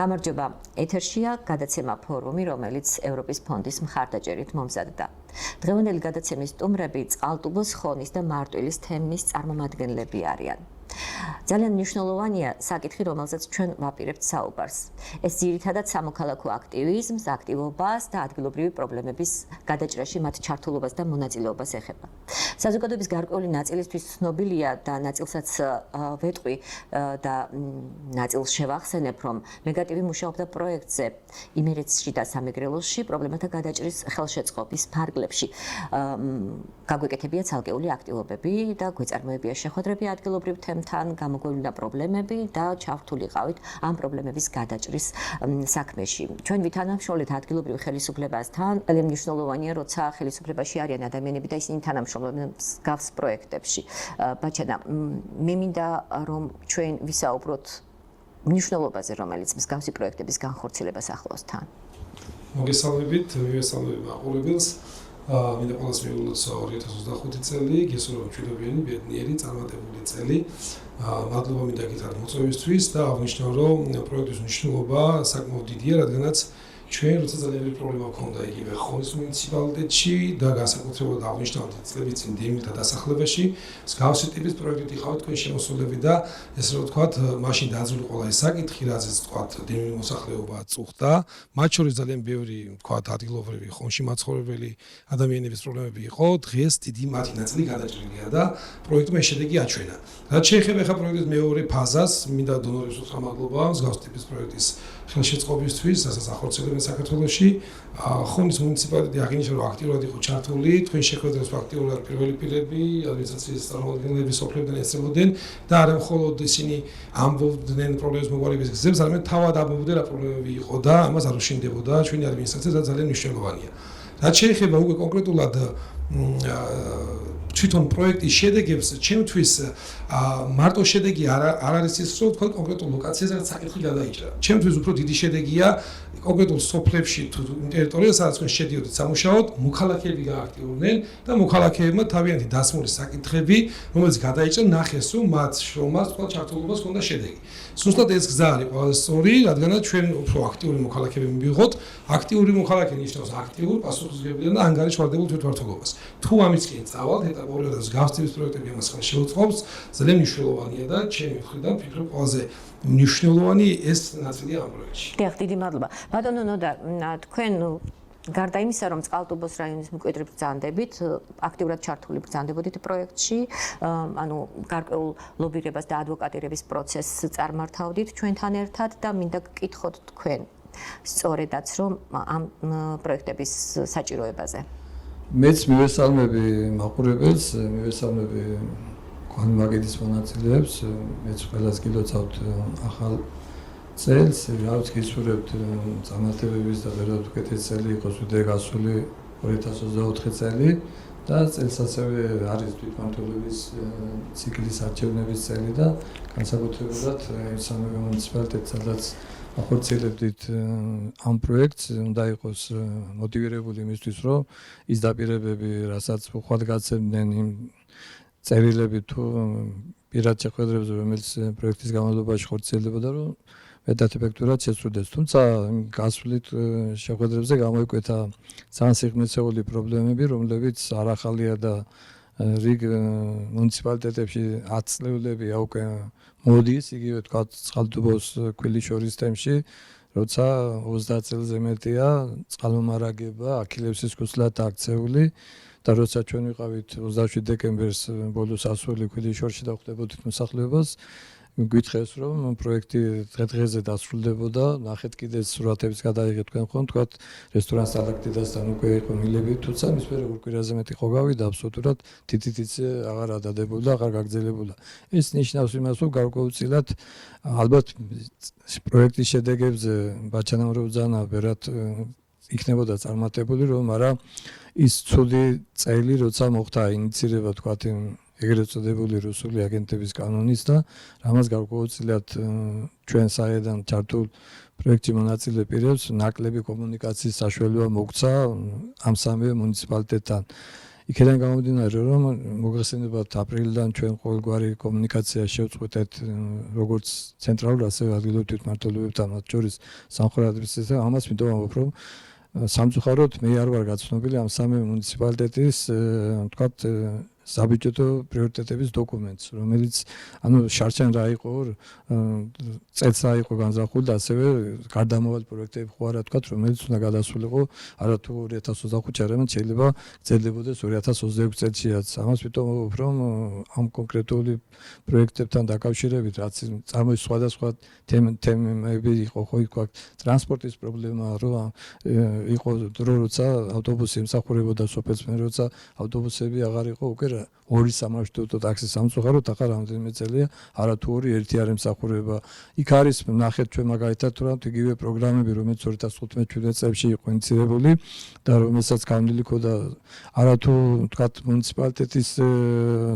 გამარჯობა, ეთერშია გადაცემა ფორუმი, რომელიც ევროპის ფონდის მხარდაჭერით მომზადდა. დღევანდელი გადაცემის სტუმრები წყალტუბოს ხონის და მარტვილის თემის წარმომადგენლები არიან. ძალიან მნიშვნელოვანია საკითხი, რომელზეც ჩვენ ვაპირებთ საუბარს. ეს ძირითადად სამოქალაქო აქტივიზმს, აქტივობას და ადგილობრივი პრობლემების გადაჭრაში მათ ჩართულობას და მონაწილეობას ეხება. საზოგადოების გარკვეული ნაწილისთვის ცნობილია და ნაწილსაც ვეტყვი და ნაწილს შევახსენებ, რომ მეგატივი მუშაობდა პროექტზე იმერეთში და სამეგრელოში პრობლემათა გადაჭრის ხელშეწყობის ფარგლებში. გაგვეკეთებია ცალკეული აქტივობები და გვეწარმოებია შეხვედრები ადგილობრივ თან გამოგვევლინდა პრობლემები და ჩავთვლილიყავით ამ პრობლემების გადაჭრის საქმეში. ჩვენ ვითანამშრომლეთ ადგილობრივ ხელისუფლებასთან. ძალიან მნიშვნელოვანია, როცა ხელისუფლებაში არიან ადამიანები და ისინი თანამშრომლობენ მსგავს პროექტებში. ბაჩანა, მე მინდა რომ ჩვენ ვისაუბროთ მნიშვნელობაზე, რომელიც მსგავსი პროექტების განხორციელებას ახლავს თან. მოგესალმებით, მივესალმებ მაყურებელს. მინდა ყველას მივულოთ 2025 წელი, გესურვებ მშვიდობიანი, ბედნიერი, წარმატებული წელი. მადლობა მინდა გითხრათ მოწვევისთვის და აღნიშნავ, რომ პროექტის მნიშვნელობა საკმაოდ დიდია, რადგანაც ჩვენ როცა ძალიან დიდი პრობლემა ჰქონდა იგივე ხონის მუნიციპალიტეტში და განსაკუთრებულად აღნიშნავთ წლების წინ დეიმილთა დასახლებაში, მსგავსი ტიპის პროექტით იყავით თქვენ შემოსულები და ესე რომ ვთქვათ, მაშინ დაძვრილი ყველა ეს საკითხი, რაზეც ვთქვათ, დეიმილი მოსახლეობა წუხდა, მათ შორის ძალიან ბევრი ვთქვათ, ადგილობრივი ხონში მაცხოვრებელი ადამიანების პრობლემები იყო, დღეს დიდი მათი ნაწილი გადაჭრილია და პროექტმა შედეგი აჩვენა. რაც შეეხება ახლა პროექტის მეორე ფაზას, მინდა დონორებს უთხრა მადლობა მსგავსი ტიპის პროექტის ხელშეწყობისთვის, რასაც ახორციელებენ საქართველოში. ხონის მუნიციპალიტეტი აღინიშნა, რომ აქტიურად იყო ჩართული, თქვენ შეხვედრებს აქტიურად პირველი პირები, ადმინისტრაციის წარმომადგენლები სოფლებიდან ესწრებოდნენ და არა მხოლოდ ისინი ამბობდნენ პრობლემის მოგვარების გზებს, არამედ თავად ამბობდნენ რა პრობლემები იყო და ამას არ უშინდებოდა ჩვენი ადმინისტრაცია და ძალიან მნიშვნელოვანია. რაც შეეხება უკვე კონკრეტულად თვითონ პროექტის შედეგებს, ჩემთვის მარტო შედეგი არ არის ის, რომ თქვენ კონკრეტულ ლოკაციაზე რაც საკითხი გადაიჭრა. ჩემთვის უფრო დიდი შედეგია კონკრეტულ სოფლებში თუ ტერიტორიაზე, სადაც თქვენ შედიოდით სამუშაოდ, მოქალაქეები გააქტიურდნენ და მოქალაქეებმა თავიანთი დასმული საკითხები, რომელიც გადაიჭრა, ნახეს, რომ მათ შრომას თქვა ჩართულობას ჰქონდა შედეგი. ზუსტად ეს გზა არის ყველაზე სწორი, რადგანაც ჩვენ უფრო აქტიური მოქალაქეები მივიღოთ. აქტიური მოქალაქე ნიშნავს აქტიურ, პასუხისმგებლიან და ანგარიშვალდებულ თვითმმართველობას. თუ ამის კი წავალთ, ეტაპობრივად მსგავსი ტიპის პროექტები ამას შეუწყობს, ძალიან მნიშვნელოვანია და ჩემი მხრიდან ვფიქრობ ყველაზე მნიშვნელოვანი ეს ნაწილია ამ პროექტში. დიახ, დიდი მადლობა. ბატონო ნოდა, თქვენ გარდა იმისა, რომ წყალტუბოს რაიონის მკვიდრი ბრძანდებით, აქტიურად ჩართული ბრძანდებოდით პროექტში, ანუ გარკვეულ ლობირებას და ადვოკატირების პროცესს წარმართავდით ჩვენთან ერთად და მინდა გკითხოთ თქვენ სწორედაც რომ ამ პროექტების საჭიროებაზე. მეც მივესალმები მაყურებელს, მივესალმები განმაგედის მონაწილეებს, მეც ყველას გილოცავთ ახალ წელს, რაც გისურვებთ წარმატებების და ვერად უკეთესი წელი იყოს ვიდრე გასული 2024 წელი და წელს ასევე არის თვითმმართველობის ციკლის არჩევნების წელი და განსაკუთრებულად სამეგრელო მუნიციპალიტეტი, სადაც ახორციელებდით ამ პროექტს, უნდა იყოს მოტივირებული იმისთვის, რომ ის დაპირებები, რასაც უხვად გაცემდნენ იმ წერილები თუ პირად შეხვედრებზე, რომელიც პროექტის განმავლობაში ხორციელდებოდა, რომ მეტად ეფექტურად შესრულდეს. თუმცა გასვლით შეხვედრებზე გამოიკვეთა ძალიან სიღრმისეული პრობლემები, რომლებიც არ ახალია და რიგ მუნიციპალიტეტებში 10 წლეულებია უკვე მოდის, იგივე თქვა წყალტუბოს ქვილიშორის თემში, როცა 30 წელზე მეტია წყალმომარაგება აქილევსის ქუსლად აქცეული და როცა ჩვენ ვიყავით 27 დეკემბერს ბოლოს ასული ქვილიშორში და ხვდებოდით მოსახლეობას, გითხრეს რომ პროექტი დღე-დღეზე დასრულდებოდა, ნახეთ კიდე სურათებს გადაიღეთ თქვენ ხომ, თქვა რესტორან სტალაქტიდასთან უკვე იყო მილები, თუმცა მის მერე კვირაზე მეტი ხო გავიდა აბსოლუტურად თითითიცე აღარ ადადებულა, აღარ გაგრძელებულა. ეს ნიშნავს იმას, რომ გარკვეულწილად ალბათ პროექტის შედეგებზე ბაჩანამ რო ბრძანა ვერად იქნებოდა წარმატებული, რომ არა ის ცუდი წელი, როცა მოხდა ინიცირება თქვა ეგრეთ წოდებული რუსული აგენტების კანონის და რამაც გარკვეულწილად ჩვენ საერთოდ ჩართულ პროექტში მონაწილე პირებს ნაკლები კომუნიკაციის საშუალება მოგცა ამ სამივე მუნიციპალიტეტთან. იქიდან გამომდინარე, რომ მოგხსენებათ აპრილიდან ჩვენ ყოველგვარი კომუნიკაცია შევწყვეტეთ როგორც ცენტრალურ, ასევე ადგილობრივ თვითმმართველობებთან, მათ შორის სამხრეთ ადმინისტრაციასთან, ამას მინდა ვამბობ, რომ სამწუხაროდ მე არ ვარ გაცნობილი ამ სამი მუნიციპალიტეტის თქვათ საბიუჯეტო პრიორიტეტების დოკუმენტს, რომელიც ანუ შარჩენ რა იყო, წელს რა იყო განზრახული და ასევე გარდამავალ პროექტები ხო არა თქვათ, რომელიც უნდა გადასულიყო არა თუ 2025 არამედ შეიძლება გრძელდებოდეს 2026 წელშიაც. ამას ვიტყოდ, რომ ამ კონკრეტული პროექტებთან დაკავშირებით, რაც წარმოიშვა სხვადასხვა თემები იყო, ხო იქ ტრანსპორტის პრობლემა, რომ იყო დრო, როცა ავტობუსი ემსახურებოდა სოფელს, მე როცა ავტობუსები აღარ იყო უკვე ორი სამარშრუტო ტაქსი სამწუხაროდ ახლა რამდენიმე წელია არათუ ორი ერთი არ ემსახურება. იქ არის ნახეთ ჩვენ მაგალითად რომ იგივე პროგრამები რომელიც 2015-17 წელს იყო ინიცირებული და რომელსაც განვლილი ქონდა არათუ თქვათ მუნიციპალიტეტის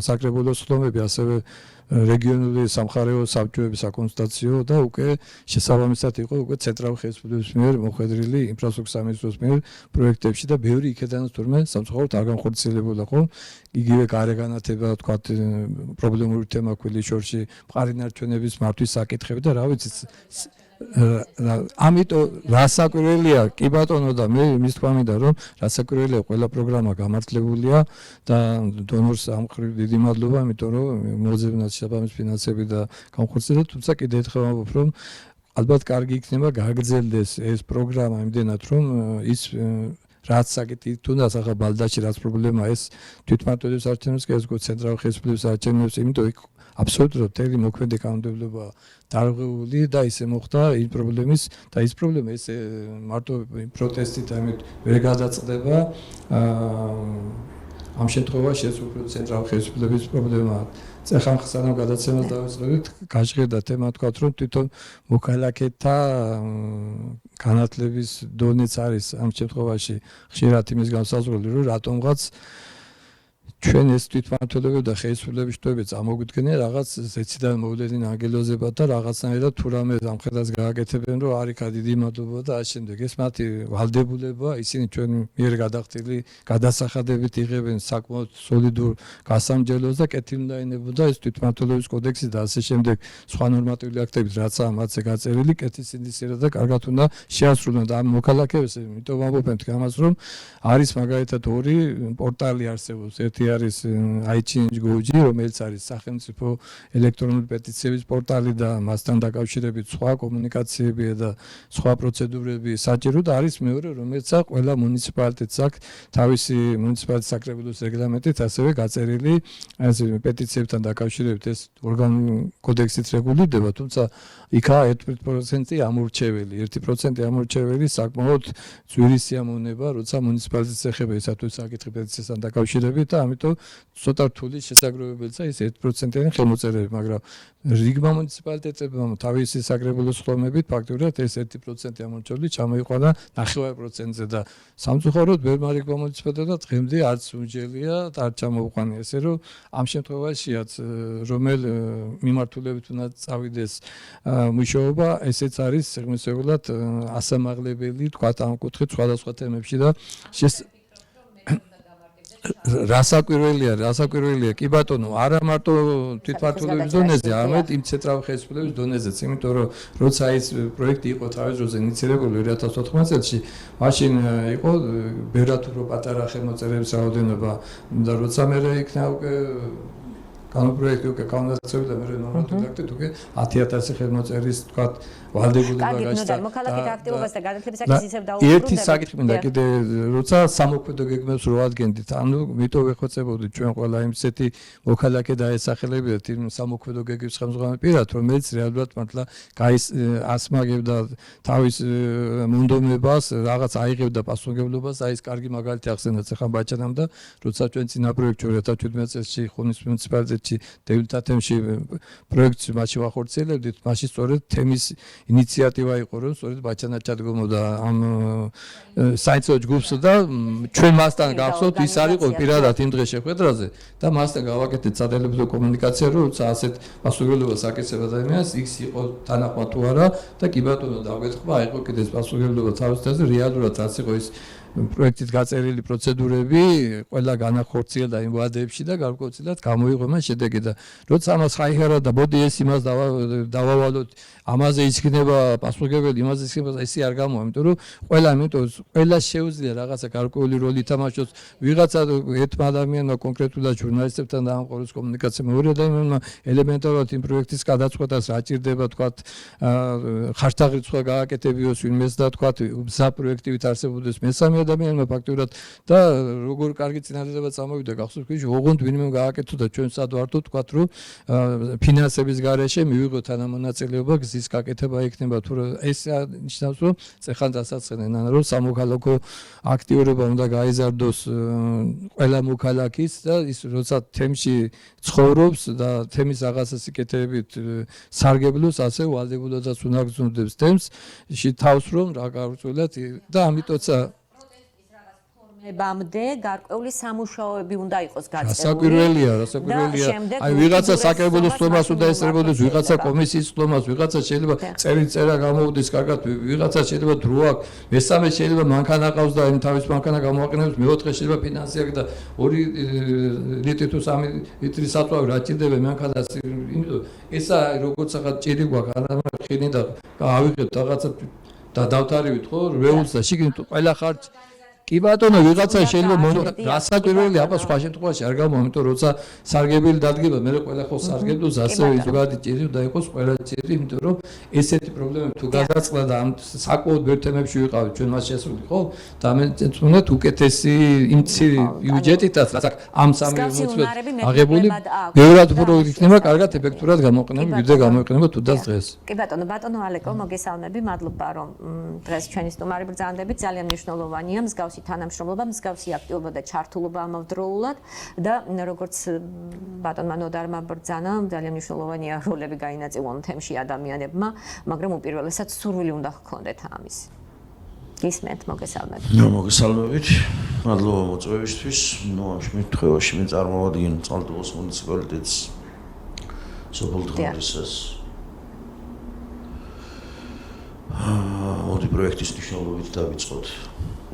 საკრებულოს ხდომები ასევე რეგიონული სამხარეო საბჭოების საკონსულტაციო და უკვე შესაბამისად იყო უკვე ცენტრალური ხელისუფლების მიერ მოხვედრილი ინფრასტრუქტურის სამინისტროს მიერ პროექტებში და ბევრი იქედანაც თურმე სამწუხაროდ არ განხორციელებულა ხო იგივე გარეგანათება თქვათ პრობლემური თემა ქვილიშორში მყარი ნარჩენების მართვის საკითხები და რა ვიცი ამიტომ რასაკვირველია კი ბატონო და მე იმის თქვა მინდა რომ რასაკვირველია ყველა პროგრამა გამართლებულია და დონორს ამ ხრივ დიდი მადლობა იმიტომ რომ მოძებნად შესაბამის ფინანსები და განხორციელება თუმცა კიდევ ერთხელ ვამბობ რომ ალბათ კარგი იქნება გაგრძელდეს ეს პროგრამა იმდენად რომ ის რაც საკითხი თუნდაც ახლა ბალდაში რაც პრობლემა ეს თვითმმართველობის არჩევნებს კი ეს ცენტრალური ხელისუფლების არჩევნებს იმიტომ იქ აბსოლუტურად მთელი მოქმედი კანონმდებლობა დარღვეული და ისე მოხდა ის პრობლემის და ის პრობლემა ეს მარტო პროტესტით ამით ვერ გადაწყდება ამ შემთხვევაში ეს უფრო ცენტრალური ხელისუფლების პრობლემაა წეხან ხსანამ გადაცემას დავიწყებით გაჟღერდა თემა თქვათ რომ თვითონ მოქალაქეთა განათლების დონეც არის ამ შემთხვევაში ხშირად იმის განსაზღვრელი რომ რატომღაც ჩვენ ეს თვითმმართველობები და ხელისუფლების შტოები წამოგვიდგნენ რაღაც ზეციდან მოვლენილ ანგელოზებად და რაღაცნაირად თუ რამე ამხედრას გააკეთებენ რომ არიქა დიდი მადლობა და ამ შემდეგ ეს მათი ვალდებულება ისინი ჩვენ მიერ გადახდილი გადასახადებით იღებენ საკმაოდ სოლიდურ გასამჯელოს და კეთილ უნდა ენებოდა ეს თვითმმართველობის კოდექსი და ასე შემდეგ სხვა ნორმატიული აქტებით რაც ამათზე გაწერილი კეთილ სინდისიერად და კარგად უნდა შეასრულონ და ამ მოქალაქეებს იმიტომ ვამბობენ თქამას რომ არის მაგალითად ორი პორტალი არსებობს ერთი არის iChange.gov, რომელიც არის სახელმწიფო ელექტრონული პეტიციების პორტალი და მასთან დაკავშირებით სხვა კომუნიკაციები და სხვა პროცედურები საჭირო და არის მეორე, რომელიც ყველა მუნიციპალიტეტს აქვს თავისი მუნიციპალიტეტის საკრებულოს რეგლამენტით ასევე გაწერილი ეს პეტიციებთან დაკავშირებით ეს კოდექსით რეგულირდება, თუმცა იქაა 1% ამორჩეველი, 1% ამორჩეველი საკმაოდ ძვირი სიამოვნება, როცა მუნიციპალიტეტს ეხება ისათვის საკითხი პეტიციასთან დაკავშირებით და ამიტომ ცოტა რთული შესაძლებლობელია ეს 1%-იანი ხელმოწერები, მაგრამ რიგმა მუნიციპალიტეტებმა თავისი საკრებულოს ხდომებით ფაქტობრივად ეს 1% ამორჩეული ჩამოიყვანა 9%-ზე და სამწუხაროდ ბევრმა რიგმა მუნიციპალიტეტმა დღემდე არც უჯელია და არ ჩამოუყვანია ესე რომ ამ შემთხვევაშიაც რომელ მიმართულებით უნდა წავიდეს მუშაობა ესეც არის სიღრმისეულად ასამაღლებელი თქვათ ამ კუთხით სხვადასხვა თემებში და რასაკვირველია კი ბატონო არა მარტო თვითმმართველობის დონეზე არამედ იმ ცენტრალური ხელისუფლების დონეზეც იმიტომ რომ როცა ის პროექტი იყო თავის დროზე ინიცირებული 2014 წელს მაშინ იყო ბევრად უფრო პატარა ხელმოწერების რაოდენობა და როცა მე იქნა უკვე კანონპროექტი უკვე განაცემდა და მე ნორმატიული აქტით უკვე 10000 ხელმოწერის თქვათ ვალდებულება გაჩნდა. მოქალაქეთა აქტივობას და განათლების საკითხს ისევ დაუბრუნდებით. ერთი საკითხი მინდა კიდე როცა სამოქმედო გეგმებს რო ადგენდით, ანუ მითო ვეხოცებოდით ჩვენ ყველა იმ ისეთი მოქალაქე დაესახელებიათ იმ სამოქმედო გეგმის ხელმძღვანელ პირად, რომელიც რეალურად მართლა ასმაგებდა თავის მონდომებას, რაღაც აიღებდა პასუხისმგებლობას, აი ეს კარგი მაგალითი ახსენეთ ახლა ბაჭანამ და როცა ჩვენ წინა პროექტში 2017 წელს ხონის მუნიციპალიტეტში დევილტათემში პროექტს მაშინ ვახორციელებდით, მაშინ სწორედ თემის ინიციატივა იყო რომ სწორედ ბაჭანა ჩადგომოდა ამ საინტერესო ჯგუფს და ჩვენ მასთან გავხსოვთ ის არ იყო პირადად იმ დღეს შეხვედრაზე და მასთან გავაკეთეთ სატელეფონო კომუნიკაცია რომ როცა ასეთ პასუხისმგებლობას აკეთებ ადამიანს ის იყო თანახმად თუ არა და კი ბატონო დაგვეთქვა იყო კიდე ეს პასუხისმგებლობა თავისთავად რეალურად რაც იყო ის პროექტით გაწერილი პროცედურები ყველა განახორციელდა იმ ვადებში და გარკვეულწილად გამოიღო მას შედეგი და როცა ამას ხაიხარა და ბოდი ეს იმას დავავალოთ ამაზე იქნება პასუხისმგებელი იმაზე იქნება ესე არ გამოვა იმიტომ რომ ყველა შეუძლია რაღაცა გარკვეული როლი ითამაშოს ვიღაცა ერთმა ადამიანმა კონკრეტულად ჟურნალისტებთან დაამყუროს კომუნიკაცია მეორე ადამიანმა ელემენტარულად იმ პროექტის გადაწყვეტას რა ჭირდება თქვა ხარჯთაღრიცხვა გააკეთებიოს ვინმეს და თქვა გზა პროექტივით არსებობდეს მესამე ადამიანმა ფაქტურად და როგორ კარგი წინადადება წამოვიდა გახსოვს კი ოღონდ ვინმე გააკეთო და ჩვენ სად ვართ თქვა რომ ფინანსების გარეშე მივიღოთ თანამონაწილეობა გზის გაკეთება იქნება თუ ეს ნიშნავს რომ წეხან დასაცხენენ ან რომ სამოქალაქო აქტიურობა უნდა გაიზარდოს ყველა მოქალაქის და ის როცა თემში ცხოვრობს და თემის რაღაცას იკეთებით სარგებლობს ასე ვალდებულადაც უნდა გრძნობს თემს თავს რომ რა გავრცელოთ და ამიტოცა ბამდე გარკვეული სამუშაოები უნდა იყოს გაწეული. რასაკვირველია. აი ვიღაცა საკრებულოს ხმას უნდა ესწრებოდეს, ვიღაცა კომისიის ხმას, ვიღაცა შეიძლება წერა გამოვიდეს კარგად, ვიღაცა შეიძლება დრო აქვს, მესამე შეიძლება მანქანა ყავს და იმ თავის მანქანა გამოაყენებს, მეოთხე შეიძლება ფინანსი აქვს და 2 ლიტრი თუ 3 ლიტრი საწვავი რა ჭირდება მანქანას, იმიტომ ესა როგორც რაღაც ჭირი გვაქვს, არა ხინი და ავიღეთ რაღაცა და დავთარივით ხო, რეულს და შიგნით ყველა ხარჯი კი ბატონო ვიღაცა შეიძლება რასაკვირველია აბა სხვა შემთხვევაში არ გამოვა იმიტომ როცა სარგებელი დადგება მე ყველა ხო სარგებლობს ასევე ზოგადი ჭირი უნდა იყოს ყველა ჭირი იმიტომ რომ ესეთი პრობლემები თუ გადაწყდა და ამ საკმაოდ ბევრ თემებში ვიყავით ჩვენ მას შესული ხო და მე წუნეთ უკეთესი იმ ცივი ბიუჯეტითაც რაც ამ სამი მოწვევით აღებული ბევრად უფრო იქნება კარგად ეფექტურად გამოყენება ვიდრე გამოიყენება თუდას დღეს კი ბატონო ალეკო მოგესალმები მადლობა რომ დღეს ჩვენი სტუმარი ბრძანდებით ძალიან მნიშვნელოვანია მსგავსი თანამშრომლობა, მსგავსი აქტიობა და ჩართულობა ამავდროულად და როგორც ბატონმა ნოდარმა ბრძანა, ძალიან მნიშვნელოვანია როლები გაინაწილონ თემში ადამიანებმა, მაგრამ უპირველესად სურვილი უნდა ჰქონდეთ ამის. გისმენთ, მოგესალმებით. მოგესალმებით. მადლობა მოწვევისთვის. ამ შემთხვევაში მე წარმოვადგენ წყალტუბოს მუნიციპალიტეტს სოფელ დღეისას. მოდი პროექტის მნიშვნელობით დავიწყოთ.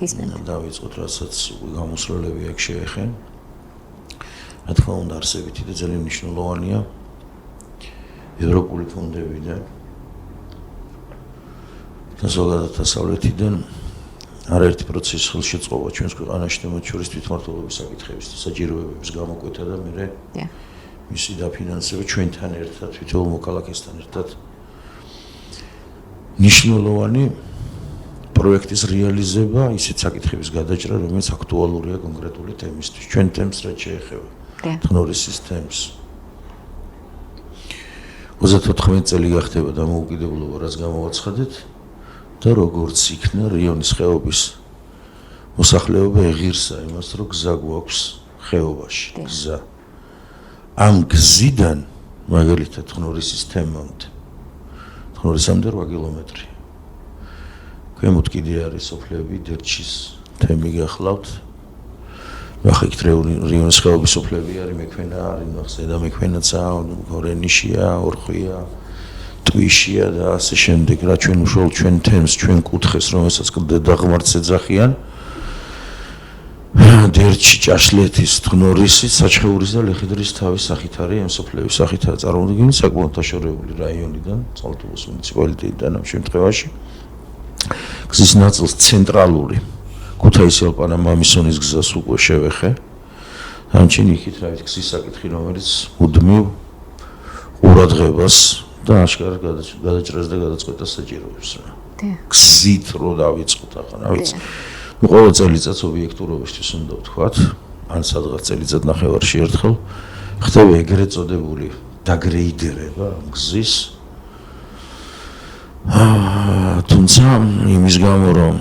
დავიწყოთ, რასაც გამოსვლელები აქ შეეხენ. რა თქმა უნდა, არსებითი და ძალიან მნიშვნელოვანია ევროპული ფონდებიდან და ზოგადად დასავლეთიდან არაერთი პროცესის ხელშეწყობა ჩვენს ქვეყანაში და მათ შორის თვითმმართველობის საკითხების და საჭიროებების გამოკვეთა და მერე მისი დაფინანსება ჩვენთან ერთად, თითოეულ მოქალაქესთან ერთად მნიშვნელოვანი პროექტის რეალიზება, ისეთ საკითხების გადაჭრა, რომელიც აქტუალურია კონკრეტული თემისთვის. ჩვენ თემს რაც შეეხება. თნორისის თემს. 34 წელი გახდება დამოუკიდებლობა, რაც გამოვაცხადეთ და როგორც იქნა რიონის ხეობის მოსახლეობა ეღირსა იმას, რომ გზა გვაქვს ხეობაში, გზა. ამ გზიდან მაგალითად თნორისის თემამდე. თნორისამდე 8 კილომეტრი. ქვემოთ კიდე არის სოფლები, დერჩის თემი გახლავთ. ნახეთ რიონის ხეობის სოფლები არის მექვენა, არის ზედა მექვენაცა, გორენიშია, ორხვია, ტვიშია და ასე შემდეგ. რა ჩვენ უშუალოდ ჩვენ თემს, ჩვენ კუთხეს, რომელსაც დაღმართს ეძახიან. დერჩი, ჭაშლეთის, თნორისის, საჩხეურის და ლეხიდრის თავის სახით არის ამ სოფლების სახით წარმოდგენილი საკმაოდ დაშორებული რაიონიდან, წყალტუბოს მუნიციპალიტეტიდან ამ შემთხვევაში. გზის ნაწილს ცენტრალური ქუთაისი-ალპანა მამისონის გზას უკვე შევეხე. ამჩენი იქით რა ვიცი გზის საკითხი, რომელიც მუდმივ ყურადღებას და აშკარად გადაჭრას და გადაწყვეტას საჭიროებს რა. გზით რო დავიწყოთ ახლა, რა ვიცი. ყოველ წელიწადს ობიექტურობისთვის უნდა ვთქვათ, ან სადღაც წელიწად ნახევარში ერთხელ ხდება ეგრეთ წოდებული დაგრეიდერება ამ გზის. თუმცა იმის გამო რომ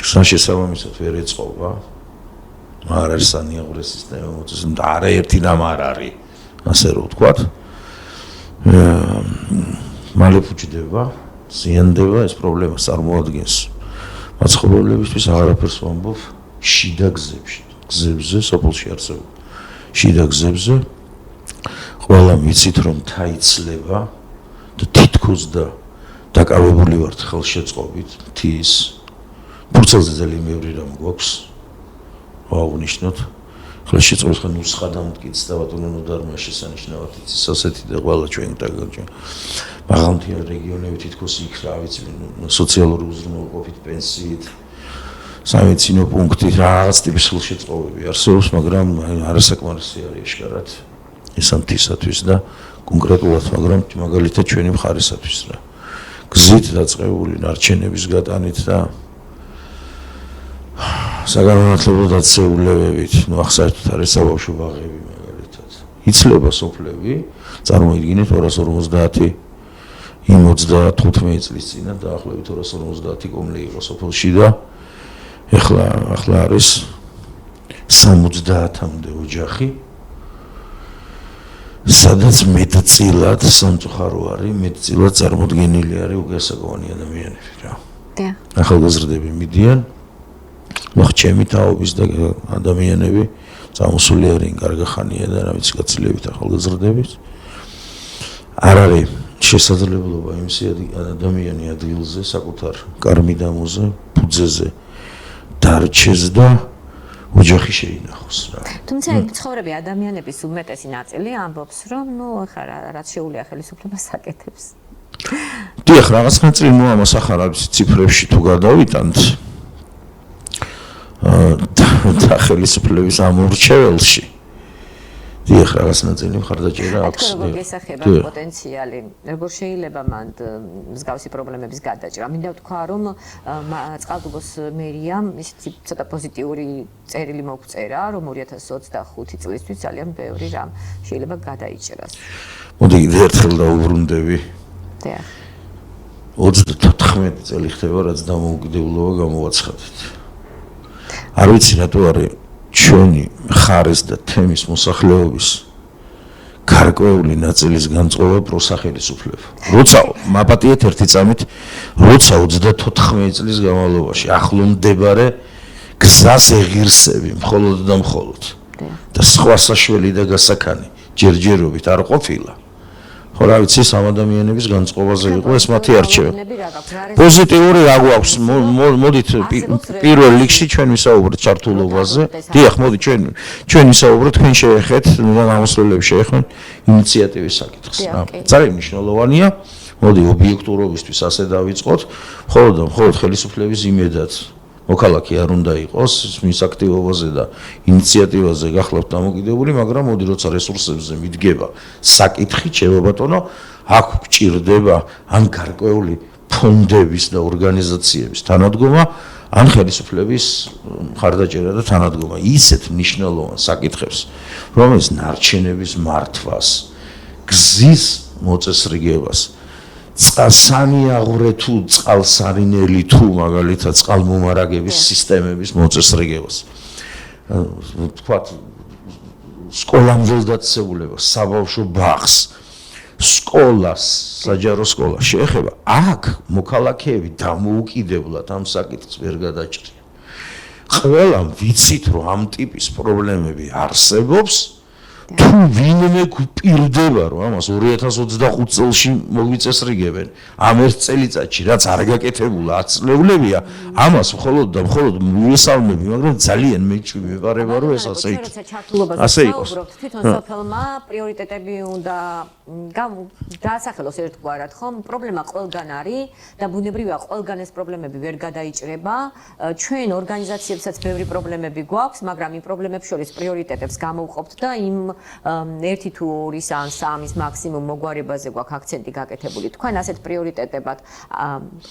საშესაბამისად ვერ ეწყობა არ არის სანიაღვრე სისტემა მოწესრიგებული და არაერთი რამ არ არის ასე რომ ვთქვათ მალე ფუჭდება ზიანდება ეს პრობლემა წარმოადგენს მაცხოვრებლებისთვის აღარაფერს ვამბობ შიდა გზებზე სოფელში არსებულ შიდა გზებზე ყველა მიცით რომ თაიცლება და თითქოს და დაკავებული ვართ ხელშეწყობით მთის ფურცელზე ძალიან ბევრი რამ გვაქვს ვაღვნიშნოთ ხოლო შეწყვეტ ხან უსხადამტკიც და ბატონო დარმა შესანიშნავად იცის ასეთი და ყველა ჩვენ დაგაჭირ მაღალმთიანი რეგიონები თითქოს იქ რა ვიცი სოციალური უზრუნველყოფით პენსიით სამედიცინო პუნქტით რაღაც ტიპის ხელშეწყობები არსებობს მაგრამ არასაკმარისი არის აშკარად ეს ამთისათვის და კონკრეტულად მაგრამ მაგალითად ჩვენი მხარისათვის რა გზით დაწყებული ნარჩენების გატანით და საგანმანათლებლო დაწესებულებებით ახსაერთოდ არის საბავშვო ბაღები მაგალითად იცლება სოფლები წარმოიდგინეთ 250 იმ 35 წლის წინა დაახლოებით 250 კომლე იყო სოფელში და ეხლა არის 70-მდე ოჯახი სადაც მეტწილად სამწუხარო არის მეტწილად წარმოდგენილი არის უგასაკოვანი ადამიანები რა ახალგაზრდები მიდიან მოხჩემი თაობის და ადამიანები წამოსული არიან კარგახანია და რა ვიცი გაცილებით ახალგაზრდების არ არის შესაძლებლობა იმისი ადამიანი ადგილზე საკუთარ კარმიდამოზე ფუძეზე დარჩეს და ოჯახი შეინახოს რა თუმცა იქ ცხოვრები ადამიანების უმეტესი ნაწილი ამბობს რომ ახლა რაც შეუძლია ხელისუფლებას აკეთებს დიახ რაღაც ნაწილი ამას ახლა რა ვიცი ციფრებში თუ გადავიტანთ და ხელისუფლების ამორჩეველში დიახ რაღაც ნაწილი მხარდაჭერა აქვს როგორ გესახება პოტენციალი როგორ შეიძლება მან მსგავსი პრობლემების გადაჭრა მინდა ვთქვა რომ წყალტუბოს მერიამ ისეთი ცოტა პოზიტიური წერილი მოგწერა რომ 2025 წლისთვის ძალიან ბევრი რამ შეიძლება გადაიჭრას მოდი ერთხელ დაუბრუნდები დიახ 34 წელი ხდება რაც დამოუკიდებლობა გამოვაცხადეთ არ ვიცი რატო არის ჩვენი ხარეს და თემის მოსახლეობის გარკვეული ნაწილის განწყობა პროსახელისუფლება. როცა მაპატიეთ ერთი წამით, როცა 34 წლის განმავლობაში ახლო მდებარე გზას ეღირსები მხოლოდ და მხოლოდ და სხვა საშველი და გასაქანი ჯერჯერობით არ ყოფილა. ხო რა ვიცი სამ ადამიანების განწყობაზე იყო ეს მათი არჩევანი. პოზიტიური რა გვაქვს? მოდით პირველ რიგში ჩვენ ვისაუბროთ ჩართულობაზე. დიახ, მოდი ჩვენ ვისაუბროთ თქვენ შეეხეთ და გამოსვლელები შეეხეთ ინიციატივის საკითხს. ძალიან მნიშვნელოვანია. მოდი ობიექტურობისთვის ასე დავიწყოთ. მხოლოდ და მხოლოდ ხელისუფლების იმედად მოქალაქე არ უნდა იყოს მის აქტივობაზე და ინიციატივაზე გახლავთ დამოკიდებული, მაგრამ მოდი როცა რესურსებზე მიდგება საკითხი, ჩემო ბატონო, აქ გჭირდება ან გარკვეული ფონდების და ორგანიზაციების თანადგომა, ან ხელისუფლების მხარდაჭერა და თანადგომა ისეთ მნიშვნელოვან საკითხებს, რომელიც ნარჩენების მართვას, გზის მოწესრიგებას წყალსანიაღვრე თუ წყალსარინელი თუ მაგალითად წყალმომარაგების სისტემების მოწესრიგებას. ვთქვათ, სკოლამდელ დაწესებულებას, საბავშვო ბაღს, სკოლას, საჯარო სკოლას შეეხება. აქ მოქალაქეები დამოუკიდებლად ამ საკითხს ვერ გადაჭრიან. ყველამ ვიცით, რომ ამ ტიპის პრობლემები არსებობს. თუ ვინმე გვპირდება რომ ამას 2025 წელს მოგვიწესრიგებენ ამ ერთ წელიწადში რაც არ გაკეთებულა აწლებლებია ამას მხოლოდ და მხოლოდ მივესალმები მაგრამ ძალიან მეპარება რომ ეს ასე იქნება ასე იყოს თვითონ სოფელმა პრიორიტეტები უნდა დაასახელოს ერთგვარად ხომ პრობლემა ყველგან არის და ბუნებრივია ყველგან ეს პრობლემები ვერ გადაიჭრება ჩვენ ორგანიზაციებსაც ბევრი პრობლემები გვაქვს მაგრამ იმ პრობლემებს შორის პრიორიტეტებს გამოვყოფთ და იმ ერთი თუ ორის ან სამის მაქსიმუმ მოგვარებაზე გვაქვს აქცენტი გაკეთებული. თქვენ ასეთ პრიორიტეტებად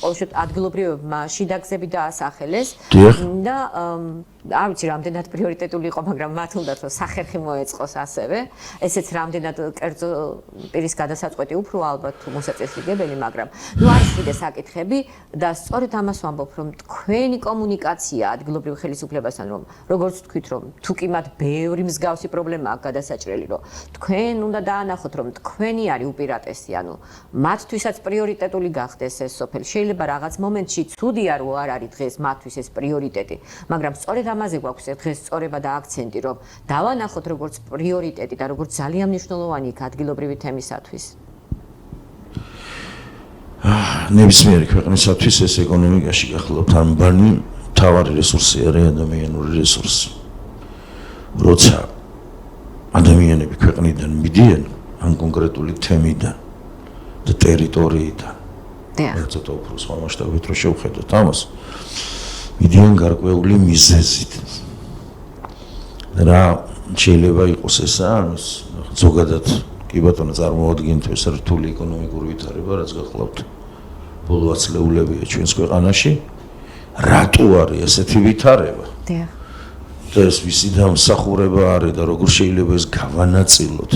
ყოველშაბათ ადგილობრივებმა შიდა გზები დაასახელეს და არ ვიცი რამდენად პრიორიტეტული იყო, მაგრამ მათ უნდათ რომ სახერხი მოეწყოს ასევე. ესეც რამდენად კერძო პირის გადასაწყვეტი უფრო ალბათ მოსაწესრიგებელი, მაგრამ ნუ არის კიდე საკითხები და სწორედ ამას ვამბობ, რომ თქვენი კომუნიკაცია ადგილობრივ ხელისუფლებასთან, რომ როგორც თქვით, რომ თუ კი მათ ბევრი მსგავსი პრობლემა აქვს გადასაჭრელი, რომ თქვენ უნდა დაანახოთ, რომ თქვენი არის უპირატესი, ანუ მათთვისაც პრიორიტეტული გახდეს ეს სოფელი. შეიძლება რაღაც მომენტში ცუდია რომ არ არის დღეს მათთვის ეს პრიორიტეტი, მაგრამ სწორედ ამაზე გვაქვს დღეს სწორება და აქცენტი, რომ დავანახოთ როგორც პრიორიტეტი და როგორც ძალიან მნიშვნელოვანი იქ ადგილობრივი თემისათვის. ნებისმიერი ქვეყნისათვის ეს ეკონომიკაში გახლავთ ამბანი მთავარი რესურსი არის ადამიანური რესურსი. როცა ადამიანები ქვეყნიდან მიდიან ან კონკრეტული თემიდან და ტერიტორიიდან ცოტა უფრო სხვა მასშტაბით რო შევხედოთ ამას მიდიან გარკვეული მიზეზით რა შეიძლება იყოს ესა ზოგადად კი ბატონო წარმოადგენთ ეს რთული ეკონომიკური ვითარება რაც გახლავთ ბოლო ათწლეულებია ჩვენს ქვეყანაში რატო არის ესეთი ვითარება და ეს ვისი დამსახურება არის და როგორ შეიძლება ეს გავანაწილოთ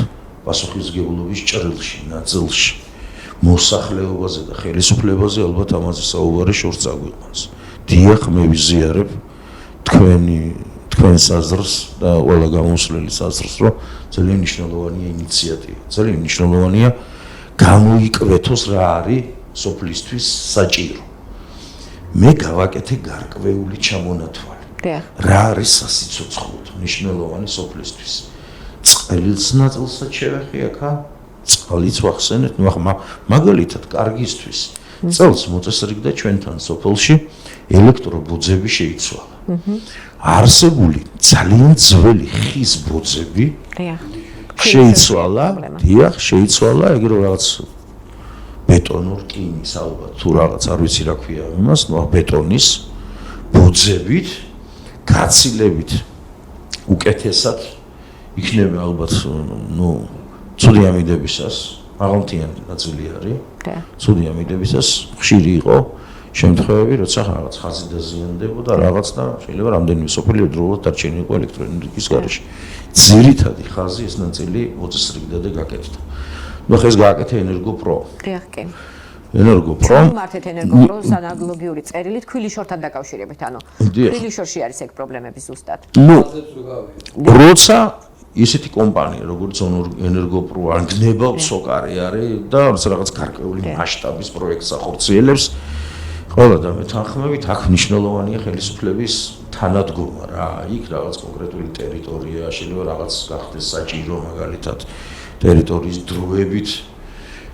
პასუხისმგებლობის ჭრილში ნაწილში მოსახლეობაზე და ხელისუფლებაზე ალბათ ამაზე საუბარი შორს წაგვიყვანს. დიახ, მე ვიზიარებ თქვენს აზრს და ყველა გამოსვლელის აზრს, რომ ძალიან მნიშვნელოვანია ინიციატივა. ძალიან მნიშვნელოვანია გამოიკვეთოს რა არის სოფლისთვის საჭირო. მე გავაკეთე გარკვეული ჩამონათვალი. რა არის სასიცოცხლოდ მნიშვნელოვანი სოფლისთვის. წყლის ნაწილსაც შევეხი აქა წყალიც ვახსენეთ, ნუ ახლა მაგალითად კარგისთვის წელს მოწესრიგდა ჩვენთან სოფელში ელექტრობოძები შეიცვალა. არსებული ძალიან ძველი ხის ბოძები შეიცვალა, დიახ, შეიცვალა, ეგ რო რაღაც ბეტონურ რკინის ალბათ თუ რაღაც არ ვიცი რა ქვია იმას, ნუ ბეტონის ბოძებით გაცილებით უკეთესად იქნება ალბათ, ნუ ცუდი ამიდებისას, აღამთიანი ნაწილი არის. ცუდი ამიდებისას ხშირი იყო შემთხვევები, როცა რაღაც ხაზი დაზიანდებოდა რაღაც და შეიძლება რამდენიმე სოფელი დროულად დარჩენილიყო ელექტროენერგიის გარეშე. ძირითადი ხაზი ეს ნაწილი მოწესრიგდა და გაკეთდა. ნუ ხა ეს გააკეთა ენერგოპრო. დიახ, კი. ენერგოპრო. მართეთ ენერგოპროს ანალოგიური წერილით ქვილიშორთან დაკავშირებით, ანუ ქვილიშორში არის ეგ პრობლემები ზუსტად. ნუ როცა ისეთი კომპანია როგორც ენერგოპრო ან გნება სოკარი არის და რაღაც გარკვეული მასშტაბის პროექტს ახორციელებს ყველა და მეთანხმებით აქ მნიშვნელოვანია ხელისუფლების თანადგომა რა იქ რაღაც კონკრეტული ტერიტორია შეიძლება რაღაც გახდეს საჭირო მაგალითად ტერიტორიის დროებით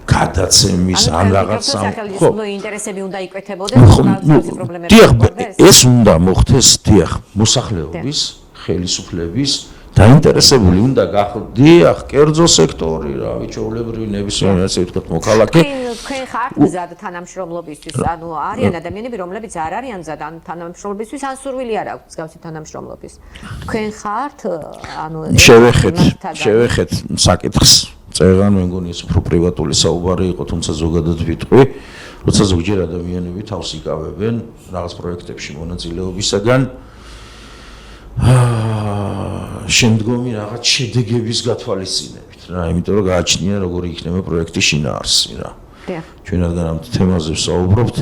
გადაცემის ან რაღაც სახელმწიფო ინტერესები უნდა იკვეთებოდეს რაღაცა პრობლემები ეს უნდა მოხდეს დიახ მოსახლეობის ხელისუფლების დაინტერესებული უნდა გახდიახ კერძო სექტორი რა ვიჩვეულებრივი ნებისმიერ ასე ვთქვათ მოქალაქე თქვენ ხართ მზად თანამშრომლობისთვის ანუ არიან ადამიანები რომლებიც არ არიან მზად ან თანამშრომლობისთვის ან სურვილი არ აქვს მსგავსი თანამშრომლობის თქვენ ხართ ანუ შევეხეთ საკითხს წერან მე მგონი ეს უფრო პრივატული საუბარი იყო თუმცა ზოგადად ვიტყვი როცა ზოგჯერ ადამიანები თავს იკავებენ რაღაც პროექტებში მონაწილეობისაგან შემდგომი რაღაც შედეგების გათვალისწინებით რა, იმიტომ რომ გააჩნია როგორი იქნება პროექტის შინაარსი რა. ჩვენ რადგან ამ თემაზე ვსაუბრობთ,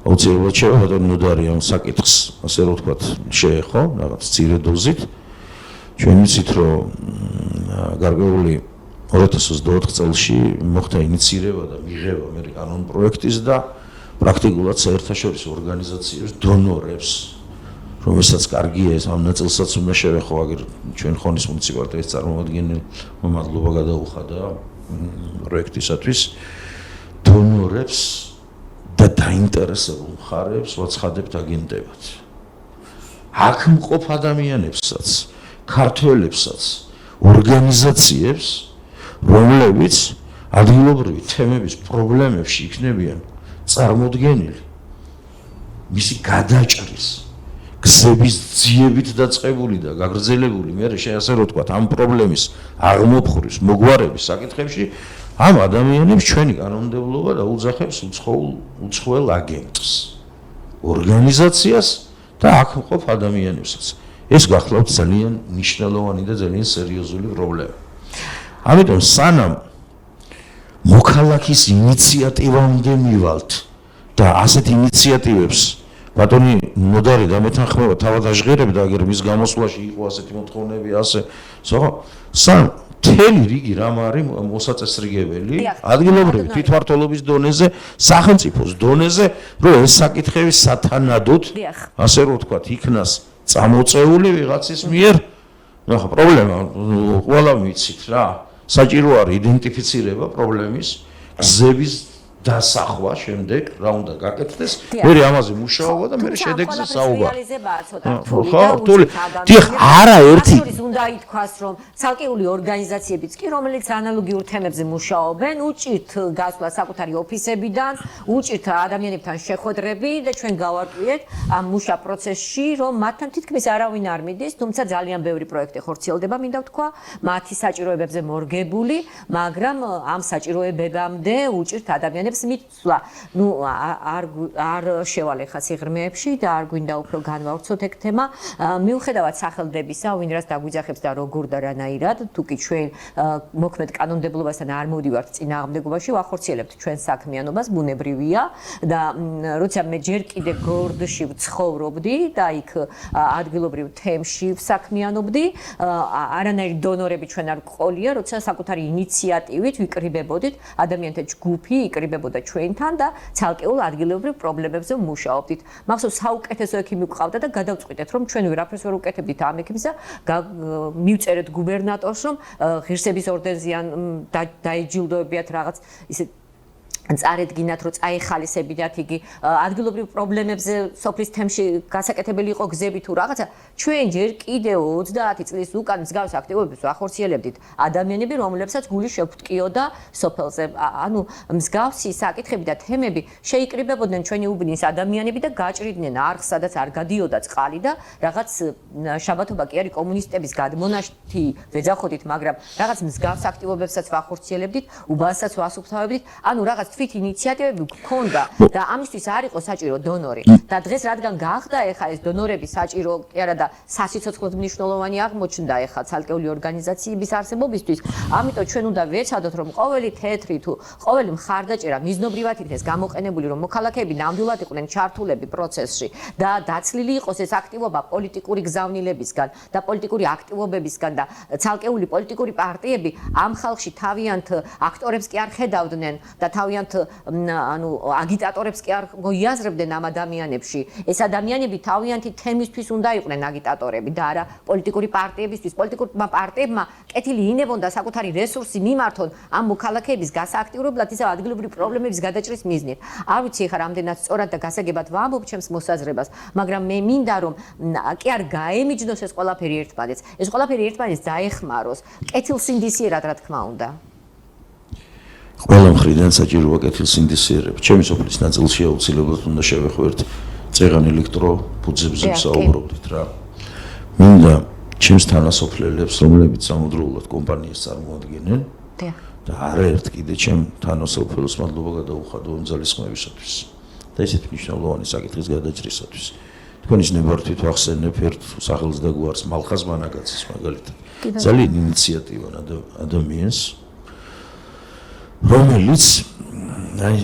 აუცილებლად შევხვდეთ ნოდარი ამ საკითხს, ასე რომ ვთქვათ, შეეხო რაღაც მცირე დოზით. ჩვენ ვიცით, რომ გარკვეული 2024 წელში მოხდა ინიცირება და მიღება მე კანონ პროექტის და პრაქტიკულად საერთაშორისო ორგანიზაციებს დონორებს რომელსაც კარგია ეს ამ ნაწილსაც უნდა შევეხო აგერ ჩვენ ხონის მუნიციპალიტეტის წარმომადგენელმა მადლობა გადაუხადა პროექტისათვის დონორებს და დაინტერესებულ მხარებს ვაცხადებთ აგენტებად. აქ მყოფ ადამიანებსაც, ქართველებსაც, ორგანიზაციებს, რომლებიც ადგილობრივი თემების პრობლემებში იქნებიან წარმოდგენილი მისი გადაჭრის გზების ძიებით დაწყებული და გაგრძელებული მე ასე რომ ვთქვათ ამ პრობლემის აღმოფხვრის მოგვარების საკითხებში ამ ადამიანებს ჩვენი კანონმდებლობა დაუძახებს უცხოელ აგენტს ორგანიზაციას და აქ მყოფ ადამიანებსაც ეს გახლავთ ძალიან მნიშვნელოვანი და ძალიან სერიოზული პრობლემა ამიტომ სანამ მოქალაქის ინიციატივამდე მივალთ და ასეთ ინიციატივებს ბატონი ნოდარი დამეთანხმება თავად აღღერებდა აგერ მის გამოსვლაში იყო ასეთი მოთხოვნები ასე სამ მთელი რიგი რამ არის მოსაწესრიგებელი ადგილობრივი თვითმმართველობის დონეზე სახელმწიფოს დონეზე რომ ეს საკითხები სათანადოდ ასე რომ ვთქვათ იქნას წამოწეული ვიღაცის მიერ ნახა პრობლემა ყველა ვიცით რა საჭირო არის იდენტიფიცირება პრობლემის გზების დასახვა შემდეგ რა უნდა გაკეთდეს, მე ამაზე მუშაობა და მე შედეგზე საუბარი. ხო, რთული. დიახ, არაერთი უნდა ითქვას, რომ ცალკეული ორგანიზაციებიც კი, რომელიც ანალოგიურ თემებზე მუშაობენ, უჭირთ გასვლა საკუთარი ოფისებიდან, უჭირთ ადამიანებთან შეხვედრები და ჩვენ გავარკვიეთ ამ მუშა პროცესში, რომ მათთან თითქმის არავინ არ მიდის, თუმცა ძალიან ბევრი პროექტი ხორციელდება, მინდა ვთქვა, მათი საჭიროებებზე მორგებული, მაგრამ ამ საჭიროებებამდე უჭირთ ადამიანებს მიცვლა. ნუ არ შევალე ხა სიღრმეებში და არ გვინდა უფრო განვავრცოთ ეგ თემა. მიუხედავად სახელდებისა, ვინ რას დაგვიძახებს და როგორ და რანაირად, თუკი ჩვენ მოქმედ კანონმდებლობასთან არ მოვდივართ წინააღმდეგობაში, ვახორციელებთ ჩვენ საქმიანობას, ბუნებრივია და როცა მე ჯერ კიდევ გორდში ვცხოვრობდი და იქ ადგილობრივ თემში ვსაქმიანობდი, არანაირი დონორები ჩვენ არ გვყოლია, როცა საკუთარი ინიციატივით ვიკრიბებოდით, ადამიანთა ჯგუფი იკრიბებოდა ჩვენთან და ცალკეულ ადგილობრივ პრობლემებზე ვმუშაობდით. მახსოვს საუკეთესო ექიმი გვყავდა და გადავწყვიტეთ, რომ ჩვენ ვერაფერს ვერ უკეთებდით ამ ექიმს და მივწერეთ გუბერნატორს, რომ ღირსების ორდენზე დაიჯილდოებიათ რაღაც ისე წარედგინათ, რომ წაეხალისებინათ იგი ადგილობრივ პრობლემებზე სოფლის თემში გასაკეთებელი იყო გზები თუ რაღაცა. ჩვენ ჯერ კიდევ 30 წლის უკან მსგავს აქტივობებს ვახორციელებდით. ადამიანები, რომლებსაც გული შეგვტკიოდა სოფელზე. ანუ მსგავსი საკითხები და თემები შეიკრიბებოდნენ ჩვენი უბნის ადამიანები და გაჭრიდნენ არხს, სადაც არ გადიოდა წყალი და რაღაც შაბათობა კი არის კომუნისტების გადმონაშთი ვეძახოდით, მაგრამ რაღაც მსგავს აქტივობებსაც ვახორციელებდით, უბანსაც ვასუფთავებდით. ანუ რაღაც თვით ინიციატივები გქონდა და ამისთვის არ იყო საჭირო დონორი. და დღეს რადგან გახდა ეხა ეს დონორები საჭირო კი არა და სასიცოცხლოდ მნიშვნელოვანი აღმოჩნდა ეხა ცალკეული ორგანიზაციების არსებობისთვის, ამიტომ ჩვენ უნდა ვეცადოთ, რომ ყოველი თეთრი თუ ყოველი მხარდაჭერა მიზნობრივად იქნეს გამოყენებული, რომ მოქალაქეები ნამდვილად იყვნენ ჩართულები პროცესში და დაცლილი იყოს ეს აქტივობა პოლიტიკური გზავნილებისგან და პოლიტიკური აქტივობებისგან და ცალკეული პოლიტიკური პარტიები ამ ხალხში თავიანთ აქტორებს კი არ ხედავდნენ და თავიანთ ანუ აგიტატორებს კი არ მოიაზრებდნენ ამ ადამიანებში. ეს ადამიანები თავიანთი თემისთვის უნდა იყვნენ აგიტატორები და არა პოლიტიკური პარტიებისთვის. პოლიტიკურმა პარტიებმა კეთილი ინებონ და საკუთარი რესურსი მიმართონ ამ მოქალაქეების გასააქტიურებლად ისევ ადგილობრივი პრობლემების გადაჭრის მიზნით. არ ვიცი ხა რამდენად სწორად და გასაგებად ვამბობ ჩემს მოსაზრებას, მაგრამ მე მინდა რომ კი არ გაემიჯნოს ეს ყველაფერი ერთმანეთს. ეს ყველაფერი ერთმანეთს დაეხმაროს კეთილსინდისიერად, რა თქმა უნდა. ყველა მხრიდან საჭიროა კეთილსინდისიერება. ჩემი სოფლის ნაწილში აუცილებლად უნდა შევეხვერთ წეღან ელექტროფუძებზე ვსაუბრობდით რა. მინდა ჩემს თანასოფლელებს, რომლებიც სამუდროულად კომპანიას წარმოადგენენ და არაერთ კიდე ჩემ თანასოფლელს მადლობა გადაუხადო იმ ძალისხმევისათვის და ესეთ მნიშვნელოვანი საკითხის გადაჭრისათვის. თქვენის ნებართვით ვახსენებ ერთ სახელს და გვარს მალხაზ მანაგაცის მაგალითად. ძალიან ინიციატივან ადამიანს, რომელიც აი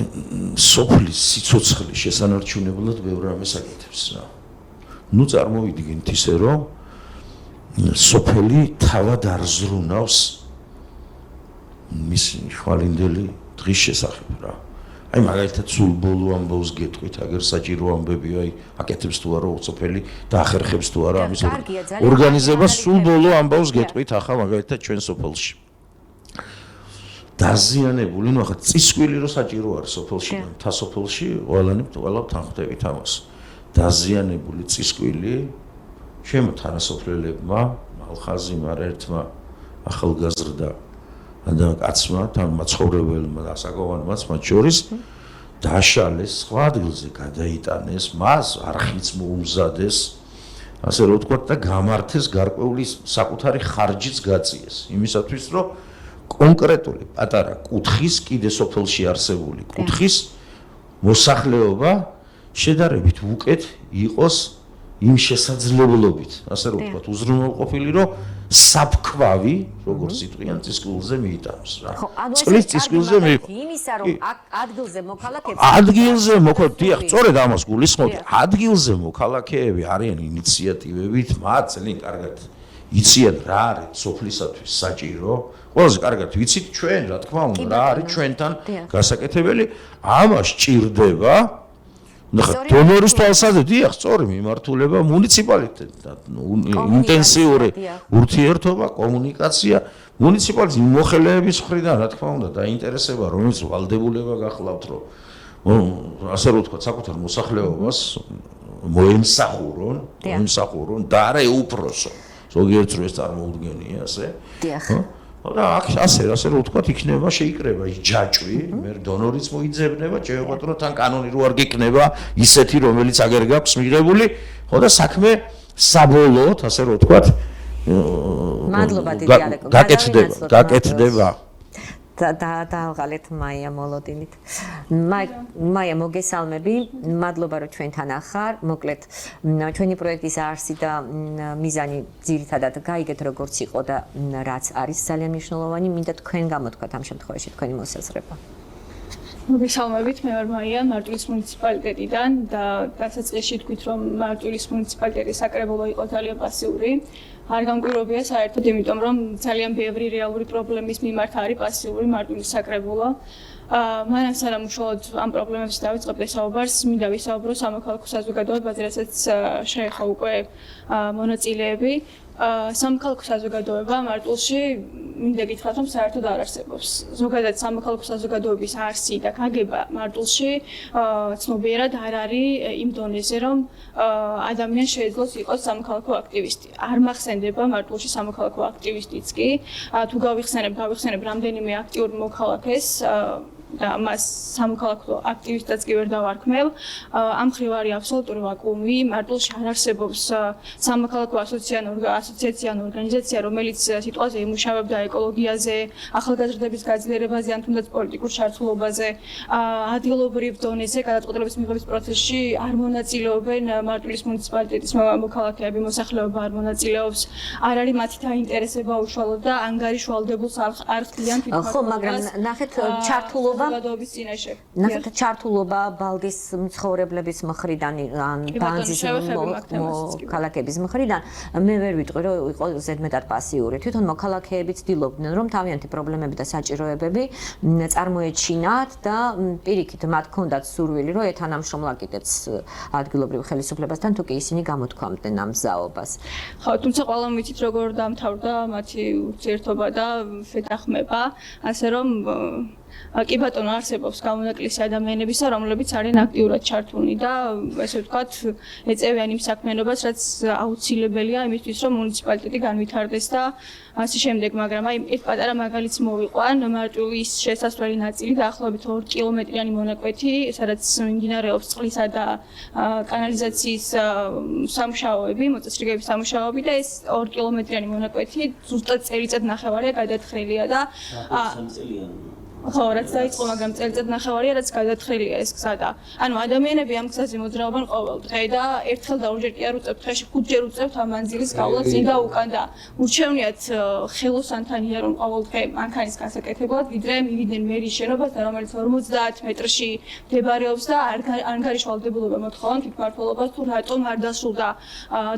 სოფლის სიცოცხლის შესანარჩუნებლად ბევრ რამეს აკეთებს რა. ნუ წარმოვიდგინთ ისე, რომ სოფელი თავად არ ზრუნავს მის ხვალინდელი დღის შესახებ რა. აი მაგალითად სულ ბოლო ამბავს გეტყვით, აგერ საჭირო ამბები აი აკეთებს თუ არა სოფელი და ახერხებს თუ არა ამის ორგანიზებას სულ ბოლო ამბავს გეტყვით ახლა მაგალითად ჩვენ სოფელში. დაზიანებული, ნუ ახლა წისკვილი რო საჭირო არის სოფელში, მთა სოფელში ყველა თანხმდებით ამას. დაზიანებული წისკვილი ჩემო თანასოფლელებმა, მალხაზიმ არაერთმა ახალგაზრდა და კაცმა, თან მაცხოვრებელმა და საკოვანმაც მათ შორის დაშალეს სხვა ადგილზე, გადაიტანეს, მას არხიც მოუმზადეს, ასე რომ ვთქვათ და გამართეს გარკვეული საკუთარი ხარჯიც გაწიეს, იმისათვის რომ კონკრეტული პატარა კუთხის კიდე სოფელში არსებული კუთხის მოსახლეობა შედარებით უკეთ იყოს იმ შესაძლებლობით, ასე რომ ვთქვათ, უზრუნველყოფილი, რომ საფქვავი, როგორც იტყვიან, წისკვილზე მიიტანოს რა. წყლის წისკვილზე მიიღო. იმისა, რომ ადგილზე მოქალაქეები ადგილზე დიახ, სწორედ ამას გულისხმობ. ადგილზე მოქალაქეები არიან ინიციატივებით, მათ ძალიან კარგად იციან რა არის სოფლისათვის საჭირო. ყველაზე კარგად ვიცით ჩვენ, რა თქმა უნდა, რა არის ჩვენთან გასაკეთებელი. ამას ჭირდება ნახე, დონორის თვალსაზრისით დიახ, სწორი მიმართულება მუნიციპალიტეტთან, ინტენსიური ურთიერთობა, კომუნიკაცია, მუნიციპალიტეტის მოხელეების მხრიდან, რა თქმა უნდა, დაინტერესება, რომელიც ვალდებულება გახლავთ, რომ ასე რომ ვთქვათ, საკუთარ მოსახლეობას მოემსახურონ და არა ეუფროსო. ზოგიერთ დროს წარმოუდგენია ასე. დიახ. და ასე რომ ვთქვათ, იქნება შეიკრება ის ჯაჭვი, მე დონორიც მოიძებნება, შეეღვატრო თან კანონი რო არ გეკნება, ისეთი რომელიც აგერ გაქვს მიღებული, ხო და საქმე საბოლოოდ, ასე რომ ვთქვათ, მადლობა დიდი ალეკო. გაკეთდება. დაავღალეთ მაია მოლოდინით. მაია მოგესალმები, მადლობა რომ ჩვენთან ახარ. მოკლედ ჩვენი პროექტის არსი და მიზანი ძირითადად გაიგეთ როგორც იყო და რაც არის ძალიან მნიშვნელოვანი, მინდა თქვენ გამოთქვათ ამ შემთხვევაში თქვენი მოსაზრება. მოგესალმებით, მე ვარ მაია მარტვილის მუნიციპალიტეტიდან და დასაწყისში თქვით რომ მარტვილის მუნიციპალიტეტის საკრებულო იყო ძალიან პასიური. არ გამკვირვებია საერთოდ, იმიტომ რომ ძალიან ბევრი რეალური პრობლემის მიმართ არის პასიური მარტვილის საკრებულო. მანამ სანამ უშუალოდ ამ პრობლემებში დავიწყებდე საუბარს, მინდა ვისაუბრო სამოქალაქო საზოგადოებაზე, რასაც შეეხო უკვე მონაწილეები. სამოქალაქო საზოგადოება მარტვილში მინდა გითხრათ, რომ საერთოდ არ არსებობს. ზოგადად სამოქალაქო საზოგადოების არსი და გაგება მარტვილში ცნობიერად არ არის იმ დონეზე, რომ ადამიანს შეეძლოს იყოს სამოქალაქო აქტივისტი. არ მახსენდება მარტვილში სამოქალაქო აქტივისტიც კი. თუ გავიხსენებ რამდენიმე აქტიურ მოქალაქეს და მას სამოქალაქო აქტივისტად კი ვერ დავარქმევ. ამ მხრივ არის აბსოლუტური ვაკუუმი. მარტვილში არ არსებობს სამოქალაქო ასოციაცია ან ორგანიზაცია, რომელიც სიტყვაზე იმუშავებდა ეკოლოგიაზე, ახალგაზრდების გაძლიერებაზე ან თუნდაც პოლიტიკურ ჩართულობაზე. ადგილობრივ დონეზე გადაწყვეტილების მიღების პროცესში არ მონაწილეობენ მარტვილის მუნიციპალიტეტის მოქალაქეები, მოსახლეობა არ მონაწილეობს. არ არის მათი დაინტერესება უშუალოდ და ანგარიშვალდებულს არ ხდიან თვითონ. ხო, მაგრამ ნახეთ ჩართულობა საზოგადოების წინაშე. ნახეთ ჩართულობა ბალდის მცხოვრებლების მხრიდან ან ბანძის მოქალაქეების მხრიდან მე ვერ ვიტყვი რომ იყო ზედმეტად პასიური. თვითონ მოქალაქეები ცდილობდნენ რომ თავიანთი პრობლემები და საჭიროებები წარმოეჩინათ და პირიქით მათ ჰქონდათ სურვილი რომ ეთანამშრომლაკიდეთ ადგილობრივ ხელისუფლებასთან თუ კი ისინი გამოთქვამდნენ ამ მზაობას. ხო, თუმცა ყველამ ვიცით როგორ დამთავრდა მათი ურთიერთობა და შეთანხმება, ასე რომ კი ბატონო არსებობს გამონაკლისი ადამიანებისა, რომლებიც არიან აქტიურად ჩართულნი და ესე ვთქვათ, ეწევიან იმ საქმიანობას, რაც აუცილებელია იმისთვის, რომ მუნიციპალიტეტი განვითარდეს და ასე შემდეგ, მაგრამ აი ერთ პატარა მაგალითს მოვიყვან, მარტვილის შესასვლელი ნაწილი დაახლოებით 2 კილომეტრიანი მონაკვეთი, სადაც მიმდინარეობს წყლისა და კანალიზაციის სამუშაოები, მოწესრიგების სამუშაოები და ეს 2 კილომეტრიანი მონაკვეთი ზუსტად წელიწად ნახევარია გადათხრილია და ხო, რაც დაიწყო, მაგრამ წელიწად ნახევარია, რაც გადათხრილია ეს გზა და ანუ ადამიანები ამ გზაზე მოძრაობენ ყოველ დღე და ერთხელ და ორჯერ კი არ უწევთ, დღეში 5-ჯერ უწევთ ამ მანძილის გავლა წინ და უკან და ურჩევნიათ ხელოსანთან იარონ ყოველ დღე მანქანის გასაკეთებლად, ვიდრე მივიდნენ მერის შენობასთან, რომელიც 50 მეტრში მდებარეობს და ანგარიშვალდებულობა მოთხოვან თვითმმართველობას თუ რატომ არ დასრულდა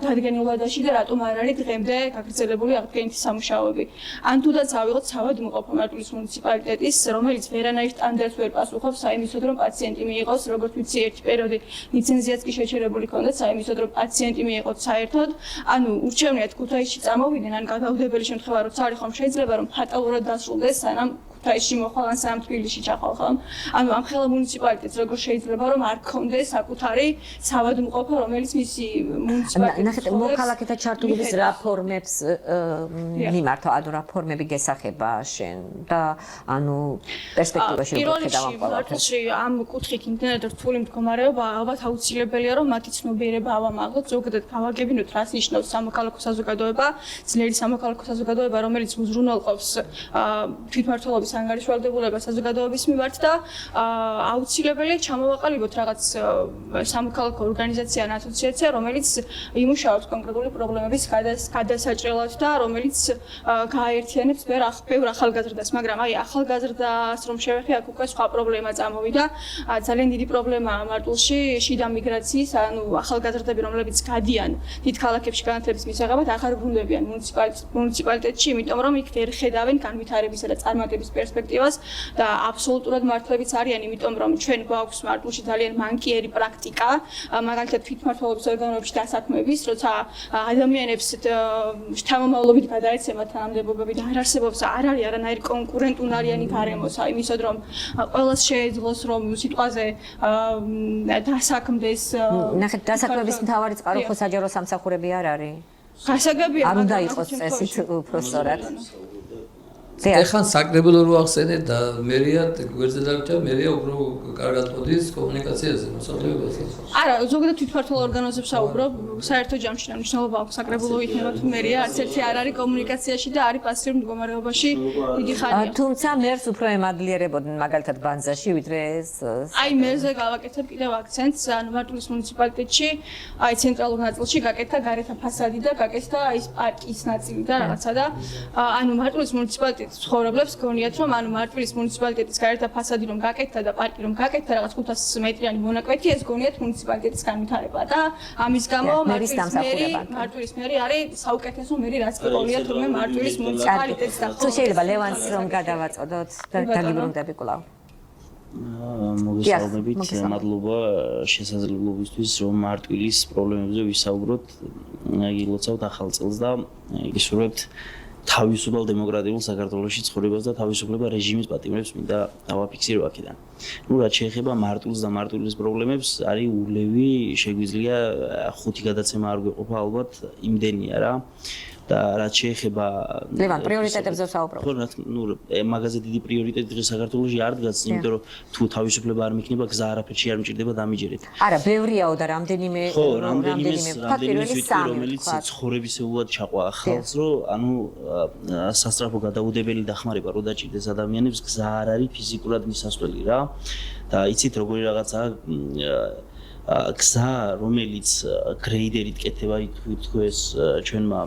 დადგენილ ვადაში და რატომ არ არის დღემდე გაგრძელებული აღდგენითი სამუშაოები. ან თუნდაც ავიღოთ საავადმყოფო მარტვილის მუნიციპალიტეტის რომელიც ვერანაირ სტანდარტს ვერ პასუხობს საიმისოდ რომ პაციენტი მიიღოს, როგორც ვიცი, ერთი პერიოდი ლიცენზიაც კი შეჩერებული ჰქონდათ საიმისოდ რომ პაციენტი მიიღოს საერთოდ. ანუ ურჩევნიათ ქუთაისში წამოვიდნენ, ან გადაუდებელი შემთხვევა როცა არის ხომ შეიძლება რომ ფატალურად დასრულდეს, სანამ ქუთაისში მოხვალ ან სამ თბილისში ჩახვალ ხომ. ანუ ამ ხელა მუნიციპალიტეტს როგორ შეიძლება რომ არ გქონდეს საკუთარი საავადმყოფო, რომელიც მისი მუნიციპალიტეტის ნახეთ, მოქალაქეთა ჩართულობის რა ფორმებს მიმართა, ანუ რა ფორმები გესახება შენ და ანუ პერსპექტივაში როგორ ხედავ ამ ყველაფერს? ამ კუთხით იმდენად რთული მდგომარეობა, ალბათ აუცილებელია რომ მათი ცნობიერება ავამაღლოთ, ზოგადად გავაგებინოთ რას ნიშნავს სამოქალაქო საზოგადოება, ძლიერი სამოქალაქო საზოგადოება, რომელიც უზრუნველყოფს თვითმმართველობის ანგარიშვალდებულება საზოგადოების მიმართ და აუცილებელია ჩამოვაყალიბოთ რაღაც სამოქალაქო ორგანიზაცია ან ასოციაცია, რომელიც იმუშავებს კონკრეტული პრობლემების გადასაჭრელად და რომელიც გააერთიანებს ბევრ ახალგაზრდას, მაგრამ აი ახალგაზრდას რომ შევეხი, აქ უკვე სხვა პრობლემა წამოვიდა. ძალიან დიდი პრობლემაა მარტვილში შიდა მიგრაციის, ანუ ახალგაზრდები, რომლებიც გადიან დიდ ქალაქებში განათლების მისაღებად, აღარ ბრუნდებიან მუნიციპალიტეტში, იმიტომ რომ იქ ვერ ხედავენ განვითარებისა და წარმატების პერსპექტივას და აბსოლუტურად მართლებიც არიან, იმიტომ რომ ჩვენ გვაქვს მარტულში ძალიან მანკიერი პრაქტიკა, მაგალითად თვითმმართველობის ორგანოებში დასაქმების, როცა ადამიანებს შთამომავლობით გადაეცემა თანამდებობები და არ არსებობს არ არის არანაირი კონკურენტუნარიანი გარემოსა, იმისოდ რომ ყველას შეეძლოს რომ სიტყვაზე დასაქმდეს. ნახეთ, დასაქმების მთავარი წყარო ხო საჯარო სამსახურები არ არის? გასაგებია, არ უნდა იყოს წესით უბრალოდ. ეხან საკრებულო რო ახსენეთ და მერია გვერდზე დარჩა, მერია უფრო კარგად მოდის კომუნიკაციაზე, მოსახლეობასთან. არა, ზოგადად თვითმმართველ ორგანოებს საუბრობ, საერთო ჯამში მნიშვნელობა აქვს საკრებულო იქნება თუ მერია, არც ერთი არ არის კომუნიკაციაში და არის პასიურ მდგომარეობაში დიდი ხანია. თუმცა მერს უფრო ემადლიერებოდნენ მაგალითად ბანძაში, ვიდრე ეს. აი მერზე გავაკეთებ კიდევ აქცენტს, ანუ მარტვილის მუნიციპალიტეტში, აი ცენტრალურ ნაწილში გაკეთდა გარეთა ფასადი და გაკეთდა ის პარკის ნაწილი და რაღაცა და ანუ მარტვილის მუნიციპალიტეტი ცხოვრებლებს გონიათ რომ ანუ მარტვილის მუნიციპალიტეტის გარეთა ფასადი რომ გაკეთდა და პარკი რომ გაკეთდა რაღაც 500 მეტრიანი მონაკვეთი ეს გონიათ მუნიციპალიტეტის განვითარება და ამის გამო მარტვილის მერი არის საუკეთესო მერი რაც კი გონიათ რომ მარტვილის მუნიციპალიტეტს და თუ შეიძლება ლევანს რომ გადავაწოდოთ და დაგიბრუნდები კვლავ. მოგესალმებით, მადლობა შესაძლებლობისთვის რომ მარტვილის პრობლემებზე ვისაუბროთ. გილოცავთ ახალ წელს და გისურვებთ თავისუფალ დემოკრატიულ საქართველოში ცხოვრებას და თავისუფლება რეჟიმის პატიმრებს მინდა დავაფიქსირო აქედან. ნუ რაც შეეხება მარტვილს და მარტვილის პრობლემებს, არის ულევი, შეგვიძლია 5 გადაცემა არ გვეყოფა ალბათ იმდენია რა. და რაც შეეხება ლევან პრიორიტეტებზე ვსაუბრობ. ხო, ნუ მაგაზე დიდი პრიორიტეტი დღეს საქართველოში არ დგას, იმიტომ რომ თუ თავისუფლება არ მიქნება, გზა არაფერში არ მიჭირდება დამიჯერეთ. არა, ბევრიაო და რამდენიმე სვეტი, რომელიც ცხოვრებისეულად ჩაყვა ახალს, რომ ანუ სასწრაფო გადაუდებელი დახმარება რო დაჭირდეს ადამიანებს, გზა არ არის ფიზიკურად მისასვლელი რა. და იცით როგორი რაღაცაა გზა, რომელიც გრეიდერით კეთება ითქვეს ჩვენმა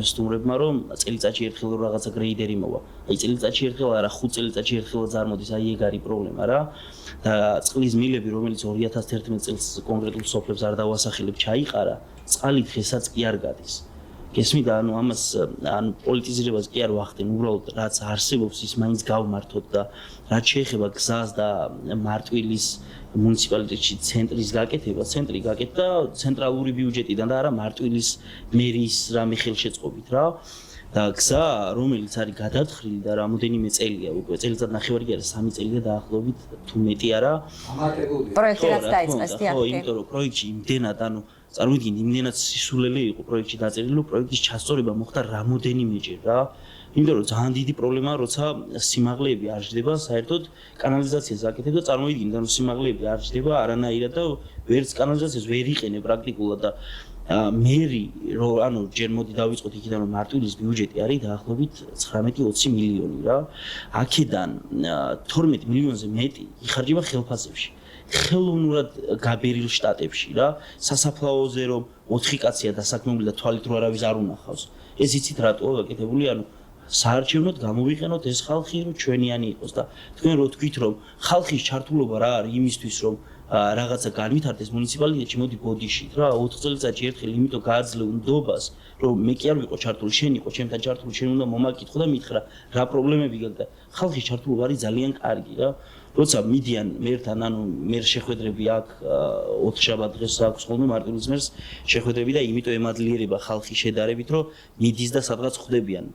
სტუმრებმა, რომ წელიწადში ერთხელ რაღაცა გრეიდერი მოვა. აი წელიწადში ერთხელ არა, 5 წელიწადში ერთხელაც არ მოდის, აი ეგ არის პრობლემა რა. და წყლის მილები, რომელიც 2011 წელს კონკრეტულ სოფლებს არ დავასახელებ, ჩაიყარა, წყალი დღესაც კი არ გადის. გესმით, ანუ ამას ანუ პოლიტიზირებას კი არ ვახდენ, უბრალოდ რაც არსებობს ის მაინც გავმართოთ და რაც შეეხება გზას და მარტვილის მუნიციპალიტეტში ცენტრის გაკეთება, ცენტრი გაკეთდა ცენტრალური ბიუჯეტიდან და არა მარტვილის მერის რამე ხელშეწყობით რა. და გზა, რომელიც არის გადათხრილი და რამოდენიმე წელია, უკვე წელიწადნახევარი კი არა, 3 წელია დაახლოებით თუ მეტი არა. ამატებული. პროექტი რაც დაიწყეს, ხო, იმიტომ რომ პროექტში იმდენად, ანუ წარმოიდგინე, იმდენად სისულელე იყო პროექტში დაწერილი, რომ პროექტის ჩასწორება მოხდა რამოდენიმეჯერ რა. იმიტომ რომ ძალიან დიდი პრობლემაა, როცა სიმაღლეები არ ჯდება, საერთოდ კანალიზაციას აკეთებ და წარმოიდგინე, რომ სიმაღლეები არ ჯდება არანაირად და ვერც კანალიზაციას ვერ იყენე პრაქტიკულად და მერი რომ ანუ ჯერ მოდი დავიწყოთ იქიდან რომ მარტვილის ბიუჯეტი არის დაახლოებით 19-20 მილიონი რა. აქედან 12 მილიონზე მეტი იხარჯება ხელფასებში. ხელოვნურად გაბერილ შტატებში რა. სასაფლაოზე რომ 4 კაცია დასაქმებული და თვალით რო არავის არ უნახავს. ეს იცით რატოა გაკეთებული, ანუ საარჩევნოდ გამოვიყენოთ ეს ხალხი რომ ჩვენიანი იყოს და თქვენ რო თქვით რომ ხალხის ჩართულობა რა არის იმისთვის რომ რაღაცა განვითარდეს მუნიციპალიტეტში მოდი ბოდიშით რა 4 წელიწადში ერთხელ იმიტომ გააძლევ ნდობას რომ მე კი არ ვიყო ჩართული შენ იყო ჩემთან ჩართული შენ უნდა მომაკითხო და მითხრა რა პრობლემები გაქვს და ხალხის ჩართულობა არის ძალიან კარგი რა როცა მიდიან მერთან ანუ მერ შეხვედრები აქ 4 შაბათ დღეს აქვს ხოლმე მარტვილის მერს შეხვედრები და იმიტომ ემადლიერება ხალხი შედარებით რომ მიდის და სადღაც ხვდებიან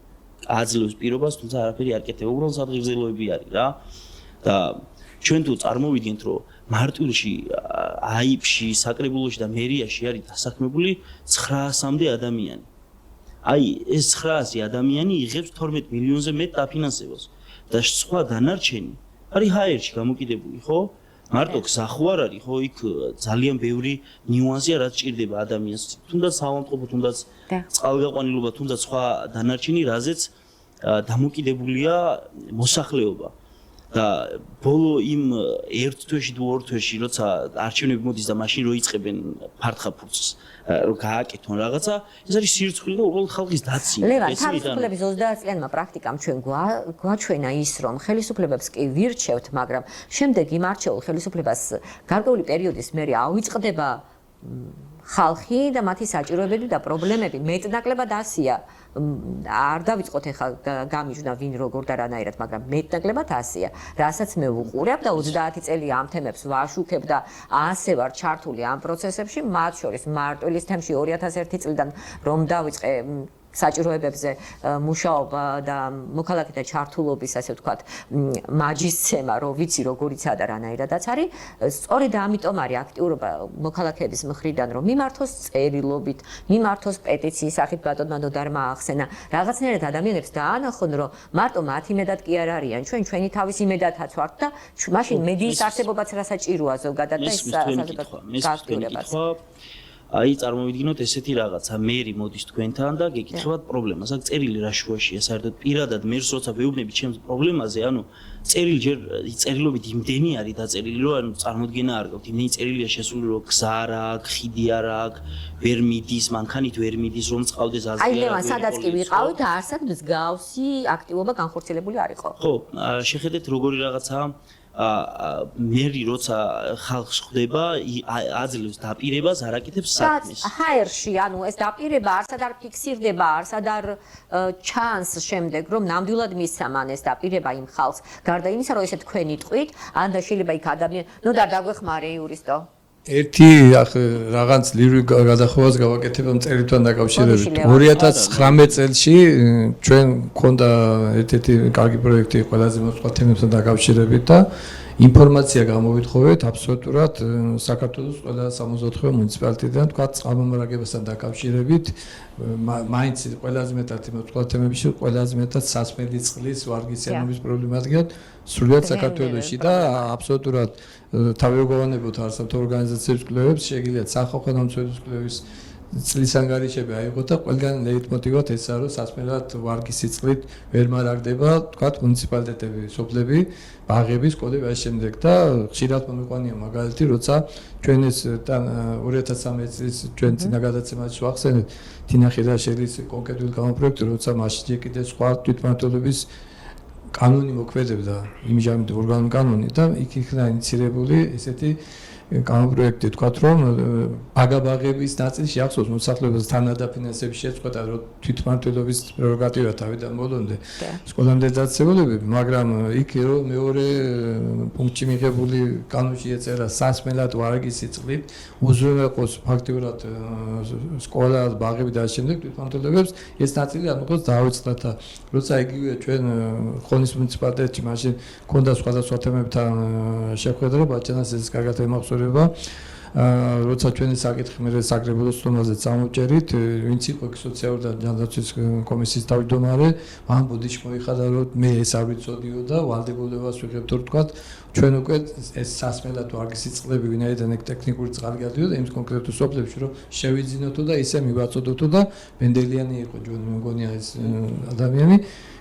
აძლევს პირობას თუმცა არაფერი არ კეთდება უბრალოდ სადღეგრძელოები არის რა და ჩვენ თუ წარმოვიდგენთ რომ მარტვილში აიფში საკრებულოში და მერიაში არის დასაქმებული 900-მდე ადამიანი აი ეს 900 ადამიანი იღებს 12 მილიონზე მეტ დაფინანსებას და სხვა დანარჩენი არის ჰაერში გამოკიდებული ხო მარტო გზა ხო არ არის ხო იქ ძალიან ბევრი ნიუანსია რაც ჭირდება ადამიანს თუნდაც საავადმყოფო თუნდაც წყალგაყვანილობა თუნდაც სხვა დანარჩენი რაზეც დამოკიდებულია მოსახლეობა და ბოლო იმ ერთ თვეში თუ ორ თვეში როცა არჩევნები მოდის და მაშინ რო იწყებენ ფართხაფურცს რო გააკეთონ რაღაცა ეს არის სირცხვილი და უბრალოდ ხალხის დაცინვა ლევან თავისუფლების 30 წლიანმა პრაქტიკამ ჩვენ გვაჩვენა ის რომ ხელისუფლებებს კი ვირჩევთ მაგრამ შემდეგ იმ არჩეულ ხელისუფლებას გარკვეული პერიოდის მერე ავიწყდება ხალხი და მათი საჭიროებები და პრობლემები მეტნაკლებად ასია. არ დავიწყოთ ახლა გამიჯნა ვინ როგორ და რანაირად, მაგრამ მეტნაკლებად ასია. რასაც მე ვუყურებ და 30 წელი ამ თემებს ვაშუქებ და ასე ვარ ჩართული ამ პროცესებში, მათ შორის მარტვილის თემში 2001 წლიდან რომ დავიწყე საჭიროებებზე მუშაობა და მოქალაქეთა ჩართულობის, ასე ვთქვათ, მაჯისცემა, რომ ვიცი როგორიცაა და რანაირადაც არის, სწორედ ამიტომ არის აქტიურობა მოქალაქეების მხრიდან, რომ მიმართოს წერილობით, მიმართოს პეტიციის სახით ბატონმა ნოდარმა ახსენა, რაღაცნაირად ადამიანებს დაანახონ, რომ მარტო მათ იმედად კი არ არიან, ჩვენი თავის იმედათაც ვართ და მაშინ მედიის არსებობაც რასაჭიროა ზოგადად და ეს გასტურებას. აი წარმოვიდგინოთ ესეთი რაღაცა, მერი მოდის თქვენთან და გეკითხებათ პრობლემას. აქ წერილი რა შუაშია, საერთოდ პირადად მერს როცა ვეუბნები ჩემს პრობლემაზე, ანუ წერილი ჯერ წერილობით იმდენი არის დაწერილი, რომ ანუ წარმოდგენა არ გაქვთ. იმდენი წერილია შესული, რომ გზა რა აქვს, ხიდი არ აქვს, ვერ მიდის, მანქანით ვერ მიდის, რომ წყავდეს აზრი. აი ლევან, სადაც კი ვიყავით, არსად მსგავსი აქტივობა განხორციელებული არ იყო. ხო, შეხედეთ როგორი რაღაცაა მერი როცა ხალხს ხვდება აძლევს დაპირებას არ აკეთებს საქმეს. ჰაერში ანუ ეს დაპირება არსად არ ფიქსირდება, არსად არ ჩანს შემდეგ რომ ნამდვილად მისცა მან ეს დაპირება იმ ხალხს. გარდა იმისა რომ ესე თქვენი ტყვით, ან და შეიძლება იქ ადამიანი, ნუ და დაგვეხმარე იურისტო. ერთი რაღაც ლირიკ გადახოვას გავაკეთებ წერილთან დაკავშირებით. 2019 წელს ჩვენ მქონდა ერთ-ერთი კარგი პროექტი ყველაზე მოწყვა თემებთან დაკავშირებით და ინფორმაცია გამოვითხოვეთ აბსოლუტურად საქართველოს ყველა 64 მუნიციპალიტეტიდან, თქვა წყალმომარაგებასთან დაკავშირებით, მაინც ყველაზე მეტად მოწყვა თემებში, ყველაზე მეტად სასმელი წყლის ვარგისიანობის პრობლემა დგათ სრულიად საქართველოში და აბსოლუტურად თავგადასავლებოთ არსებთ ორგანიზაციების კვლევებს, შეგიძლიათ სახალხო დამცველობის კვლევის წლის ანგარიშები აიღოთ და ყველგან ლეიტმოტივად ესაა რომ სასმელად ვარგისი წყლით ვერ მარაგდება, თქვათ მუნიციპალიტეტები, სოფლები, ბაღები, სკოლები და შემდეგ და ხშირად მომიყვანია მაგალითი, როცა ჩვენ ეს 2013 წლის ჩვენ წინა გადაცემაში ვახსენეთ თინა ხირაშელის კონკრეტული გამოპროექტი, როცა მასში კიდე სხვა თვითმმართველობის კანონი მოქმედებდა, იმჟამით ორგანული კანონი და იქ იქნა ინიცირებული ესეთი გამოპროექტი, თქვათ რომ ბაგაბაღების ნაწილში ახსოვს მოსახლეობას თანადაფინანსების შეწყვეტა, რომ თვითმმართველობის პრეროგატივა თავიდან ბოლომდე სკოლამდე დაწესებულებები, მაგრამ იქ რომ მეორე პუნქტში მიღებული კანონში ეწერა სასმელად ვარგისი წყლით უზრუნველყოს ფაქტიურად სკოლა, ბაღები და შემდეგ თვითმმართველობებს ეს ნაწილი არ მოხდეს დაავიწყდა და როცა იგივე ჩვენ ხონის მუნიციპალიტეტში მაშინ ქონდა სხვადასხვა თემებთან შეხვედრა, ბაჭანას ეს კარგად ემახსოვრება როცა ჩვენი საკითხი მე საკრებულოს სტომაზე წამოვჭერით, ვინც იყო სოციალური და ჯანდაცვის კომისიის თავმჯდომარე, მან ბოდიში მოიხადა, რომ მე ეს არ ვიცოდიო და ვალდებულებას ვიღებთ, რომ თქვა ჩვენ უკვე ეს სასმელად ვარგისი წყლები ვინაიდან ეგ ტექნიკური წყალი გადიოდა იმ კონკრეტულ სოფლებში, რომ შევიძინოთო და ისე მივაწოდოთო და ბენდელიანი იყო ჯონი მეგონია ეს ადამიანი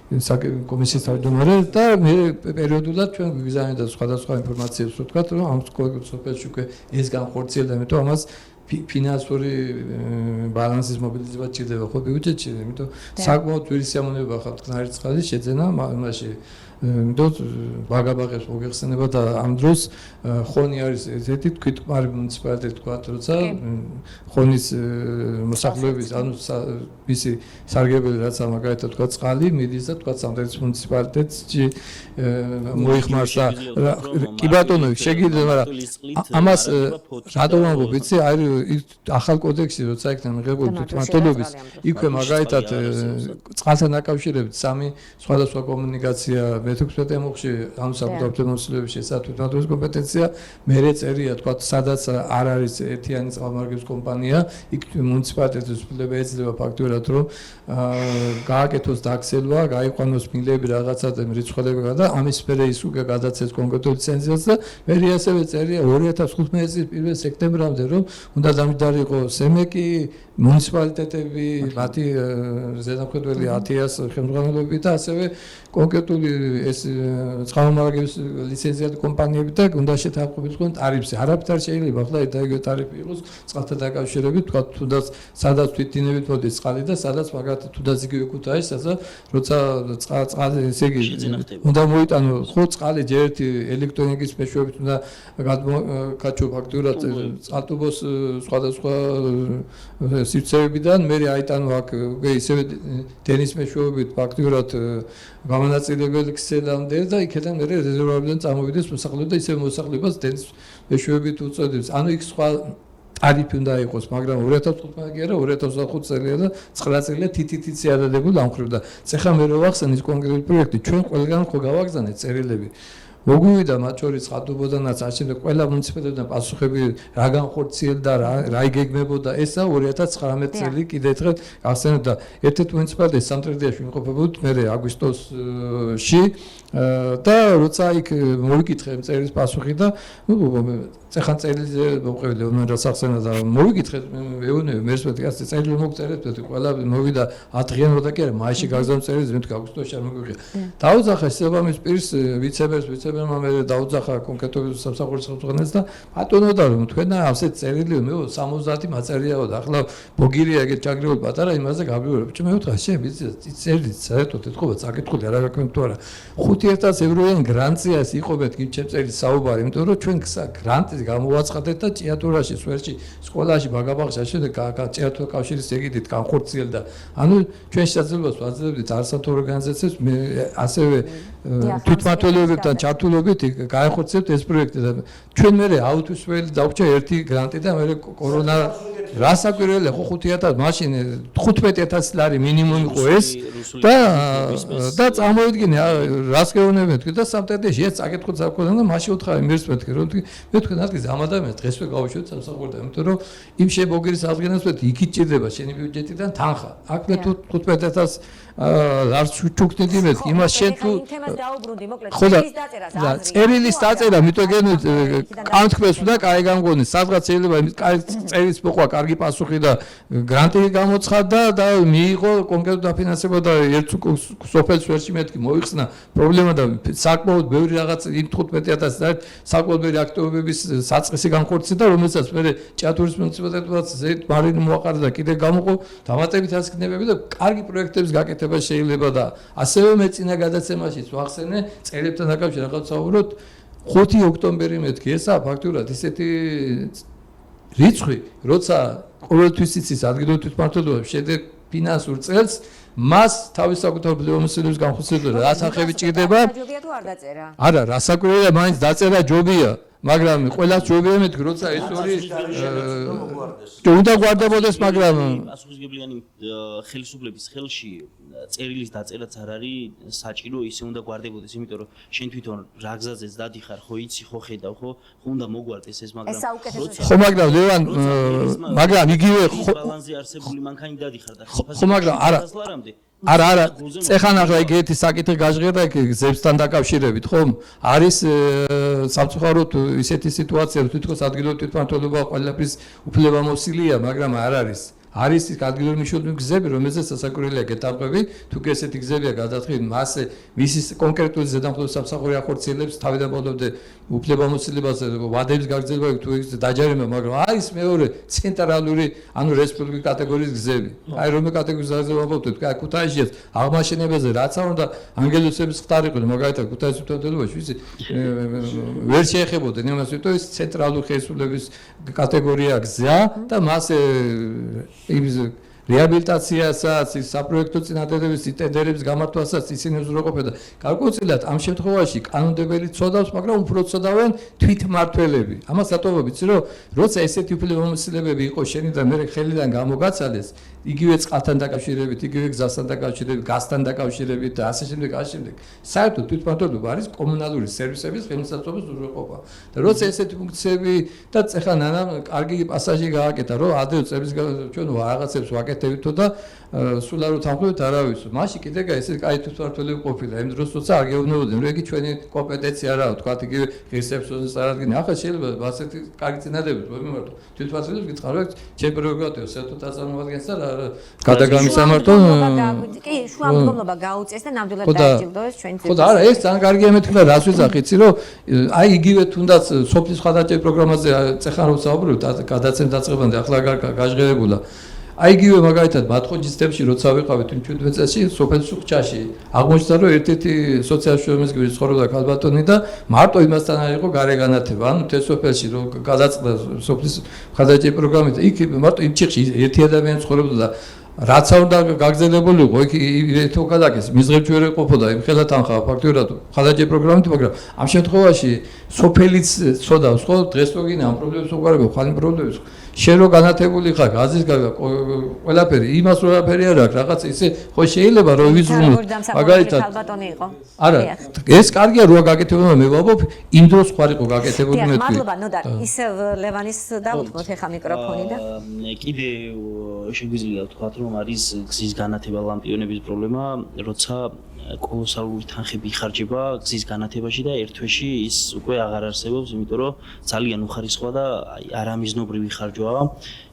კომისიის თავმჯდომარე და მე პერიოდულად ჩვენ გვიგზავნიდა სხვადასხვა ინფორმაციებს, ვთქვათ, რომ ამ სოფელში უკვე ეს განხორციელდა, იმიტომ ამას ფინანსური ბალანსის მობილიზება ჭირდება ხო ბიუჯეტში, იმიტომ საკმაოდ ძვირი სიამოვნება ხარ წყნარი წყალი შეძენა მასში იმიტომ ბაგაბაღებს მოგეხსენება და ამ დროს ხონი არის ესეთი თვითმფრინავი მუნიციპალიტეტი თქვათ, როცა ხონის მოსახლეობის ანუ მისი სარგებელი რაც მაგალითად თქვათ წყალი მიდის და თქვათ სამდერის მუნიციპალიტეტში მოიხმარს და კი ბატონო შეგიძლია, მაგრამ ამას რატომ ამბობ იცი, აი ახალ კოდექსში როცა იქნა მიღებული თვითმმართველობის იქვე მაგალითად წყალთან დაკავშირებით სამი სხვადასხვა კომუნიკაცია მე-16 ემოხში ამ საკუთარ მოსულების შესაძლებლობის კომპეტენცია მერე წერია თქვა სადაც არ არის ერთიანი წყალმომარაგების კომპანია იქ მუნიციპალიტეტის უფლება ეძლევა ფაქტურად რომ გააკეთოს დაქსელვა, გაიყვანოს მილები რაღაცა რიცხვები და ამის მერე ის უკვე გადაცეს კონკრეტულ ლიცენზიას და მერე ასევე წერია 2015 წლის 1 სექტემბრამდე რომ უნდა დამჯდარიყო სემეკი მუნიციპალიტეტები, მათი ზედამხედველი 1000 ხელმძღვანელობები და ასევე კონკრეტული ეს წყალმომარაგების ლიცენზიადი კომპანიები და უნდა შეთანხმებულიყო ტარიფზე. არაფერ არ შეიძლება ახლა ერთადერთი ტარიფი იყოს წყალთან დაკავშირებით, თქვა თუნდაც სადაც თვითდინებით მოდის წყალი და სადაც მაგათ თუნდაც იგივე ქუთაისს, სადაც როცა წყალი ესე იგი უნდა მოიტანო ხო წყალი ჯერ ერთი ელექტროენერგიის მეშვეობით უნდა გაჩო ფაქტურად წყალტუბოს სხვადასხვა სივრცეებიდან მე აიტანო აქ ისევე დენის მეშვეობით ფაქტურად გამანაწილებელი ქსელამდე და იქიდან მე რეზერვუარიდან წამოვიდეს მოსახლეობა და ისევ მოსახლეობას დენის მეშვეობით უწოდებს. ანუ იქ სხვა ტარიფი უნდა იყოს, მაგრამ 2015 კი არა 2025 წელია და 9 წელია თითითიც ადადებული ამ ხრივ და ეხლა მე რო ვახსენე კონკრეტული პროექტი ჩვენ ყველგან ხო გავაგზავნეთ წერილები მოგვივიდა მათ შორის ხატობოდანაც არ შემდეგ ყველა მუნიციპალიტეტიდან პასუხები რა განხორციელდა რა იგეგმებოდა ესა 2019 წელი კიდე ერთხელ გახსენებთ და ერთ-ერთ მუნიციპალიტეტს სამტრედიაში იმყოფებოდ მე აგვისტოსში და როცა იქ მოვიკითხე წერილის პასუხი და ეხან წერილზე მოვყევი რომელსაც ახსენა და მოვიკითხე მეუბნები მერსვეთი ასე წერილი მოგწერეთ ყველა მოვიდა 10 დღიანობა კი არა მაისში გაგზავნე წერილს მე აგვისტოში არ მოგვიღია დაუძახა შესაბამის პირს ვიცებერმა მე დაუძახა კონკრეტულ სამსახურის ხელმძღვანელს და ბატონო და რომ თქვენ ასეთ წერილი მე 70 მაწერიაო და ახლა ბოგირია ეგეთ ჩაგრეული პატარა იმაზე გაბრიურებ მე ვთქვა შენ ვიცი წერილი საერთოდ ეთქობა წაკითხული არ აქვს თუ არა 5000 ევროიან გრანციას იყობეთ კი ჩემ წერილს საუბარი იმიტომ რომ ჩვენ გრანტი გამოვაცხადეთ და ჭიათურაში, სვერში, სკოლაში, ბაგაბაღში, შემდეგ ჭიათურ კავშირის ეგიდით განხორციელდა. ანუ ჩვენ შესაძლებლობას ვაძლევთ არასამთავრობო ორგანიზაციებს ასევე თვითმმართველობებთან ჩართულობით გაახორციელებთ ეს პროექტი და ჩვენ მე აუთვისველი დაგვჭა ერთი გრანტი და მე კორონა რასაკვირველია ხო 5000 მაშინ 15000 ლარი მინიმუმ იყო ეს და წამოვიდგინე რას გეუბნებათ და სამტრედიაში ეს წაკითხოთ საკუთარ და მაშინ უთხარი მერს მეთქე რომ მე თქვენ ადგილს ამ ადამიანს დღესვე გავუშვით სამსახურიდან იმიტომ რომ იმ შებოგირის აღდგენას ვეთ იქით ჭირდება შენი ბიუჯეტიდან თანხა აქ მე 15000 არც ჩუქდები მე იმას შენ თუ წერილის დაწერა მიტყვენ კანთქმეს და კაი გამგონი სადღაც შეიძლება კაი წერის მოყვა კარგი პასუხი და გრანტი გამოცხადა და მიიღო კონკრეტულ დაფინანსება და ერთ სოფელს ვერში მეთქი მოიხსნა პრობლემა და საკმაოდ ბევრი რაღაც იმ 15000 და საკმაოდ ბევრი აქტივობების საწყისი განხორციელდა რომელსაც მე ჭიათურის მუნიციპალიტეტს მარინი მოაყარა და კიდე გამოყო დამატებით ასკნებები და კარგი პროექტების გაკეთება შეიძლება და ასევე მე წინა გადაცემაშიც ვახსენე წერილთან დაკავშირებით რაღაც საუბრობთ 5 ოქტომბერი მეთქი ესა ფაქტურად ისეთი რიცხვი როცა ყოველთვის იცის ადგილობრივ თვითმმართველობებს შედეგ ფინანსურ წელს მას თავის საკუთარ პრობლემების განხორციელება რა სახები ჭირდება ჯობია თუ არ დაწერა არა რასაკვირველია მაინც დაწერა ჯობია მაგრამ ყველას ჯობია მეთქი როცა ეს ორი უნდა გვარდებოდეს მაგრამ პასუხისმგებლიანი ხელისუფლების ხელში წერილის დაწერაც არ არის საჭირო ისე უნდა გვარდებოდეს იმიტომ რომ შენ თვითონ რა გზაზეც დადიხარ ხო იცი ხო ხედავ ხო უნდა მოგვარდეს ეს მაგრამ ხო მაგრამ ლევან მაგრამ იგივე ბალანსი არსებული მანქანი დადიხარ და ხო მაგრამ არა ეხან ახლა ეგეთი საკითხი გაჟღერდა გზებსთან დაკავშირებით ხომ არის სამწუხაროდ ისეთი სიტუაცია რომ თვითონ ადგილობრივ თვითმმართველობა ყველაფრის უფლებამოსილია მაგრამ არ არის არის ადგილობრივი მნიშვნელობის გზები რომელზეც სასაკურველია გეტარყვები თუ კი ესეთი გზებია გადაწყდით მასე მისი კონკრეტული ზედამხედველობის სამსახური ახორციელებს თავიდან ბოლომდე უფლებამოსილებას ვადების გაგრძელება თუ ის დაჯერება მაგრამ არის მეორე ცენტრალური ანუ რესპუბლიკის კატეგორიის გზები აი რომელ კატეგორიის გზაზე ვაბობთ აი ქუთაისშიც აღმაშენებაზე რაც არ უნდა ანგელოსების ხტარიყო მაგალითად ქუთაისის თვითმმართველობაში ვიცი ვერ შეეხებოდნენ იმას ვიტყვი ეს ცენტრალური ხელისუფლების კატეგორია გზა და მასე იმის რეაბილიტაციასაც, საპროექტო წინადადების ტენდერების გამართვასაც ისინი უზრუნველყოფენ და გარკვეულწილად ამ შემთხვევაში კანონმდებელი ცოდავს, მაგრამ უფრო ცოდავენ თვითმმართველები. ამას ატოვებ იცი რომ როცა ესეთი უფლებამოსილებები იყო შენი და მე ხელიდან გამოგაცალეს, იგივე წყალთან დაკავშირებით, იგივე გზასთან დაკავშირებით, გაზთან დაკავშირებით და ასე შემდეგ, ასე შემდეგ. საერთოდ თვითმმართველობა არის კომუნალური სერვისების ხელმისაწვდომის უზრუნველყოფა. და როცა ესეთი ფუნქციები და ეხლა ნანამ კარგი პასაჟი გააკეთა, რომ ადრე წების ჩვენ რაღაცებს ვაკეთებთ გაკეთებითო და სულ არ უთანხმდებით არავის. მაშინ კიდე ესე კაი თვითმართველები ყოფილა. იმ დროს როცა არ გეუბნებოდნენ, რომ იგი ჩვენი კომპეტენცია არაა, თქვათ იგი ღირსებსოდეს წარადგინე. ახლა შეიძლება ასეთი კარგი წინადადებით მომიმართო. თვითმართველებს გითხარით, ჩემ პრეროგატივა საერთოდ აწარმოადგენს და გადაგამისამართო. კი, შუამდგომლობა გაუწეს და ნამდვილად დაიჭირდოს ჩვენი ხო და არა, ეს ძალიან კარგი ემეთქება, რას ვიზახ, იცი რომ აი იგივე თუნდაც სოფლის ხალხაჭერ პროგრამაზე წეხან რო საუბრობთ, გადაცემ დაწყებამდე ახლა გაჟღერებულა. აი იგივე მაგალითად ბათხოვის თემში როცა ვიყავით 17 წელს სოფელ სუხჭაში აღმოჩნდა რომ ერთ-ერთი სოციალურ შემოსგების ცხოვრობდა ქალბატონი და მარტო იმასთან არ იყო გარეგანათება ანუ თესოფელში რომ გადაწყდა სოფლის ხალხაჭერ პროგრამით იქ მარტო იმ ციხში ერთი ადამიანი ცხოვრობდა და რაც არ უნდა გაგზავნებულიყო იქ ეთო გადაკეს მიზღებ ვერ ეყოფოდა იმ ხელა თანხა ფაქტურად ხალხაჭერ პროგრამით მაგრამ ამ შემთხვევაში სოფელიც ცოდავს ხო დღეს რო გინდა ამ პრობლემებს უყარებო ხალხი პრობლემებს შენ რო განათებული ხარ გაზის ყველაფერი იმას რო არაფერი არ აქვს რაღაც ისე ხო შეიძლება რომ ვიზრუნოთ მაგალითად ქალბატონი იყო არა ეს კარგია რო გაკეთებულა მე ვაბობ იმ დროს ხარ იყო გაკეთებული მე თქვი მადლობა ნოდარ ისე ლევანის დავუთმოთ ეხა მიკროფონი და კიდე შეგვიძლია ვთქვათ რომ არის გზის განათება ლამპიონების პრობლემა როცა კოლოსალური თანხები იხარჯება გზის განათებაში და ერთ თვეში ის უკვე აღარ არსებობს, იმიტომ რომ ძალიან უხარისხვა და არამიზნობრივი ხარჯვაა.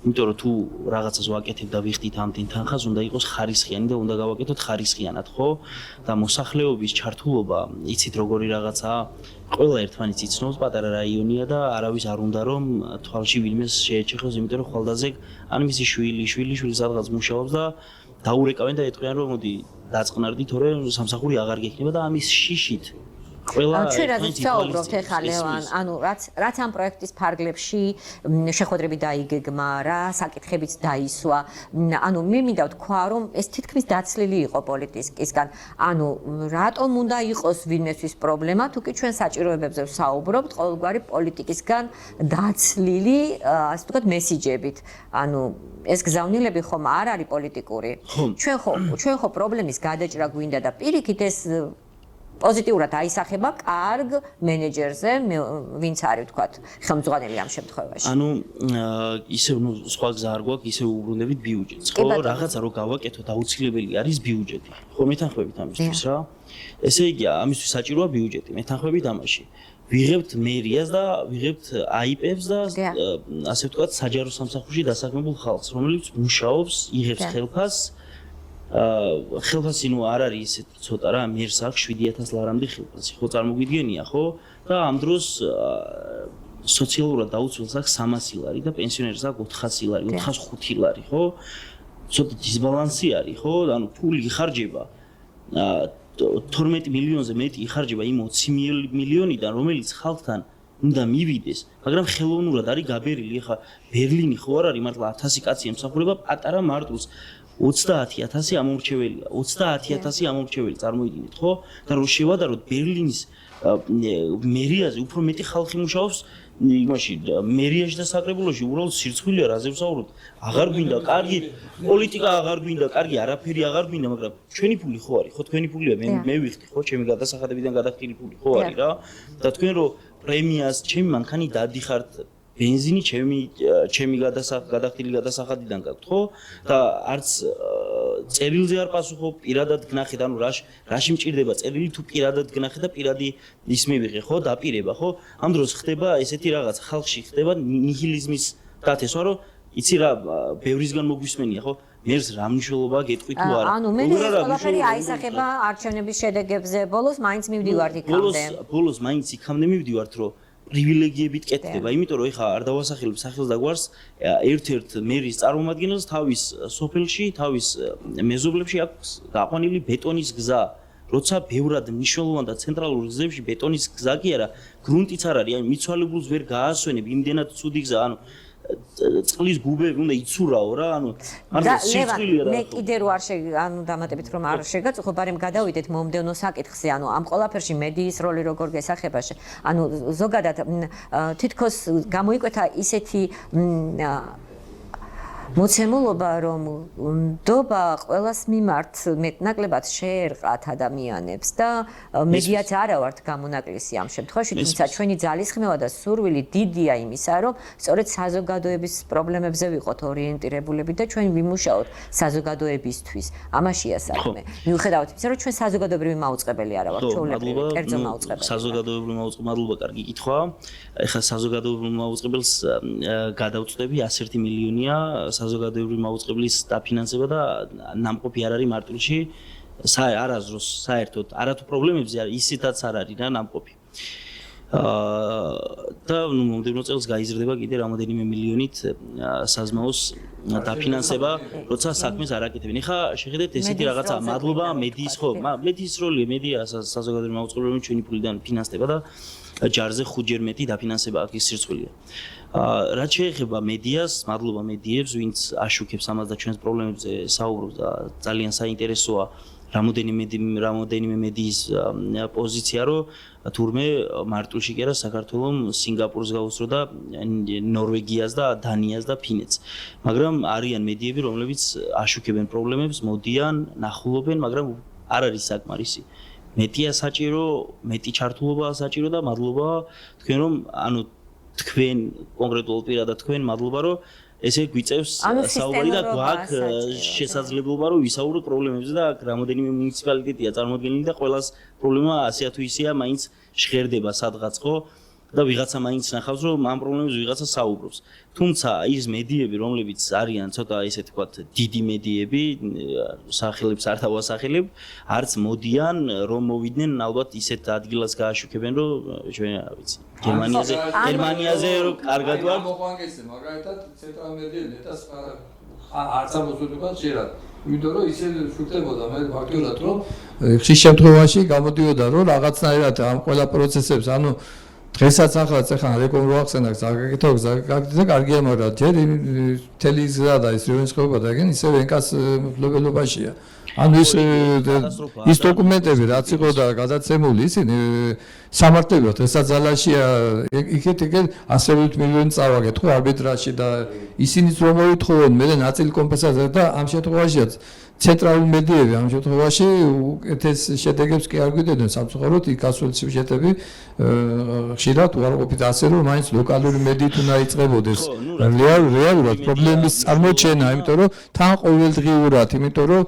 იმიტომ რომ თუ რაღაცას ვაკეთებ და ვიხდით ამდენ თანხას, უნდა იყოს ხარისხიანი და უნდა გავაკეთოთ ხარისხიანად, ხო? და მოსახლეობის ჩართულობა, იცით როგორი რაღაცაა? ყველა ერთმანეთს იცნობს, პატარა რაიონია და არავის არ უნდა რომ თვალში ვინმეს შეეჩეხოს, იმიტომ რომ ხვალდაზე ან მისი შვილი სადღაც მუშაობს და დაურეკავენ და ეტყვიან რომ მოდი დაწყნარდი თორე სამსახური აღარ გექნება და ამის შიშით ყველა ჩვენ რაზეც საუბრობთ ეხლა ლევან ანუ რაც ამ პროექტის ფარგლებში შეხვედრები დაიგეგმა რა საკითხებიც დაისვა ანუ მე მინდა ვთქვა რომ ეს თითქმის დაცლილი იყო პოლიტიკისგან ანუ რატომ უნდა იყოს ვინმესთვის პრობლემა თუ კი ჩვენ საჭიროებებზე ვსაუბრობთ ყოველგვარი პოლიტიკისგან დაცლილი ასე ვთქვათ მესიჯებით ანუ ეს გზავნილები ხომ არ არის პოლიტიკური ჩვენ ხო პრობლემის გადაჭრა გვინდა და პირიქით ეს პოზიტიურად აისახება კარგ მენეჯერზე, ვინც არის ვთქვათ, ხელმძღვანელი ამ შემთხვევაში. ანუ ისე სხვა გზა არ გვაქვს, ისე უბრუნდებით ბიუჯეტს, ხო? რაღაცა რო გავაკეთოთ, აუცილებელი არის ბიუჯეტი. ხო, მეთანხმებით ამისთვის რა? ესე იგი, ამისთვის საჭიროა ბიუჯეტი, მეთანხმებით ამაში. ვიღებთ მერიას და ვიღებთ აიპებს და ასე ვთქვათ, საჯარო სამსახურში დასაქმებულ ხალხს, რომელიც მუშაობს, იღებს ხელფასს ხელფასი ნუ არ არის ისე ცოტა რა მერს აქვს 7000 ლარამდე ხელფასი ხო წარმოგვიდგენია ხო და ამ დროს სოციალურად დაუცველს აქვს 300 ლარი და პენსიონერს აქვს 400 ლარი 405 ლარი ხო ცოტა დისბალანსი არის ხო ანუ ფული იხარჯება 12 მილიონზე მეტი იხარჯება იმ 20 მილიონიდან რომელიც ხალხთან უნდა მივიდეს მაგრამ ხელოვნურად არის გაბერილი ხა ბერლინი ხო არ არის მართლა 1000 კაცი ემსახურება პატარა მარტვილს 30000 ამორჩეველია 30000 ამორჩეველი წარმოიდგინეთ ხო და რო შევადაროთ ბერლინის მერიაზე უფრო მეტი ხალხი მუშაობს იმაში მერიაში და საკრებულოში უბრალოდ სირცხვილია რაზე ვსაუბრობთ აღარ გვინდა კარგი პოლიტიკა აღარ გვინდა კარგი არაფერი აღარ გვინდა მაგრამ ჩვენი ფული ხო არის ხო თქვენი ფულია მე ვიხდი ხო ჩემი გადასახადებიდან გადახდილი ფული ხო არის რა და თქვენ რო პრემიას ჩემი მანქანი დადიხართ бенზინი ჩემი გადახდილი გადასახადიდან გაქვთ ხო და არც წერილზე არ პასუხობ პირადად გნახეთ ანუ რაში მჭირდება წერილი თუ პირადად გნახეთ და პირადი ის მივიღე ხო დაპირება ხო ამ დროს ხდება ესეთი რაღაც ხალხში ხდება ნიჰილიზმის დათესვა რომ იცი რა ბევრისგან მოგვისმენია ხო მერს რა მნიშვნელობა გეტყვი თუ არა ანუ მე ყველაფერი აისახება არჩევნების შედეგებზე ბოლოს მაინც მივდივართ იქამდე ბოლოს მაინც იქამდე მივდივართ რომ პრივილეგიებით კეთდება, იმიტომ რომ ეხა არ დავასახელებ სახელს და გვარს ერთ-ერთ მერის წარმომადგენელს თავის სოფელში, თავის მეზობლებში აქვს გაყვანილი ბეტონის გზა. როცა ბევრად მნიშვნელოვან და ცენტრალურ გზებში ბეტონის გზა კი არა, გრუნტიც არ არის, ანუ მიცვალებულს ვერ გაასვენებ, იმდენად ცუდი გზა, ანუ წყლის გუბები უნდა იცურაო რა, ანუ მართლა სიცხვილეა რა. მე კიდე რო არ ანუ დამატებით რომ არ შეგაწუხო, ბარემ გადავიდეთ მომდევნო საკითხზე, ანუ ამ ყველაფერში მედიის როლი როგორ გესახება, ანუ ზოგადად თითქოს გამოიკვეთა ისეთი მოცემულობა რომ ნდობა ყველას მიმართ მეტნაკლებად შეერყათ ადამიანებს და მედიაც არა ვართ გამონაკლისი ამ შემთხვევაში, თუმცა ჩვენი ძალისხმევა და სურვილი დიდია იმისა, რომ სწორედ საზოგადოების პრობლემებზე ვიყოთ ორიენტირებულები და ჩვენ ვიმუშაოთ საზოგადოებისთვის. ამაშია საქმე. მიუხედავად იმისა, რომ ჩვენ საზოგადოებრივი მაუწყებელი არა ვართ, ჩვეულებრივი, კერძო მაუწყებელი. საზოგადოებრივი მაუწყებელი, მადლობა, კარგი კითხვა. ეხლა საზოგადოებრივ მაუწყებელს გადავწყვეტები 101 მილიონია საზოგადოებრივი მაუწყებლის დაფინანსება და ნამყოფი არ არის მარტვილში არასდროს საერთოდ არათუ პრობლემებზე ისედაც არ არის რა ნამყოფი. და მომდევნო წელს გაიზრდება კიდე რამოდენიმე მილიონით საზმაოს დაფინანსება, როცა საქმეს არ აკეთებენ. ეხლა შეხედეთ ესეთი რაღაცა, მადლობა მედიის ხო, მედიის როლია, მედია საზოგადოებრივი მაუწყებლები ჩვენი ფულიდან ფინანსდება და ჯარზე 5-ჯერ მეტი დაფინანსება აქ ის სირცხვილია. რაც შეეხება მედიას, მადლობა მედიებს, ვინც აშუქებს ამას და ჩვენს პრობლემებზე საუბრობს და ძალიან საინტერესოა რამოდენიმე მედიის პოზიცია, რომ თურმე მარტვილში კი არა საქართველოს სინგაპურს გაუსწრო და ნორვეგიას და დანიას და ფინეთს. მაგრამ არიან მედიები, რომლებიც აშუქებენ პრობლემებს, მოდიან, ნახულობენ, მაგრამ არ არის საკმარისი. მეტია საჭირო, მეტი ჩართულობაა საჭირო და მადლობა თქვენ რომ თქვენ კონკრეტულად პირადად თქვენ მადლობა რომ ესე გვიწევს საუბარი და გვაქვს შესაძლებლობა რომ ვისაუბროთ პრობლემებზე და რამოდენიმე მუნიციპალიტეტია წარმოდგენილი და ყველას პრობლემა ასე თუ ისეა მაინც ჟღერდება სადღაც ხო და ვიღაცა მაინც ნახავს რომ ამ პრობლემებზე ვიღაცა საუბრობს. თუმცა ის მედიები რომლებიც არიან ცოტა ესე თქვათ დიდი მედიები სახელებს არ დავასახელებ არც მოდიან რომ მოვიდნენ ალბათ ისეთ ადგილას გააშუქებენ რომ ჩვენ რა ვიცი გერმანიაზე რომ კარგად ვარ მოყვანგესე მაგალითად ცენტრალურ მედიები ნეტას არც ამოსულიყო შეიძლება იმიტომ რომ ისე შუქდებოდა მე ფაქტობრივად რომ ხშირ შემთხვევაში გამოდიოდა რომ რაღაცნაირად ამ ყველა პროცესებს ანუ დღესაც ახლაც ახლა რეკომ რო ახსენე გაკეთო და კარგია მაგრამ ჯერ მთელი გზა და ის რევენსხობა და ეგენ ისევ ენკას მფლობელობაშია ანუ ის დოკუმენტები რაც იყო და გადაცემული ისინი სამართლებრივად დღესაც ძალაშია იქეთ 100 მილიონი წავაგეთ ხო არბიტრაჟში და ისინიც რომ მოითხოვენ მე ნაწილი კომპენსაცია და ამ შემთხვევაშიც ცენტრალური მედიები ამ შემთხვევაში უკეთეს შედეგებს კი არ გვიდებენ სამწუხაროდ იქ გასული სიუჟეტები ხშირად უარყოფით ასე რომ მაინც ლოკალური მედიით უნდა იწყებოდეს რეალურად პრობლემის წარმოჩენა იმიტომ რომ თან ყოველდღიურად იმიტომ რომ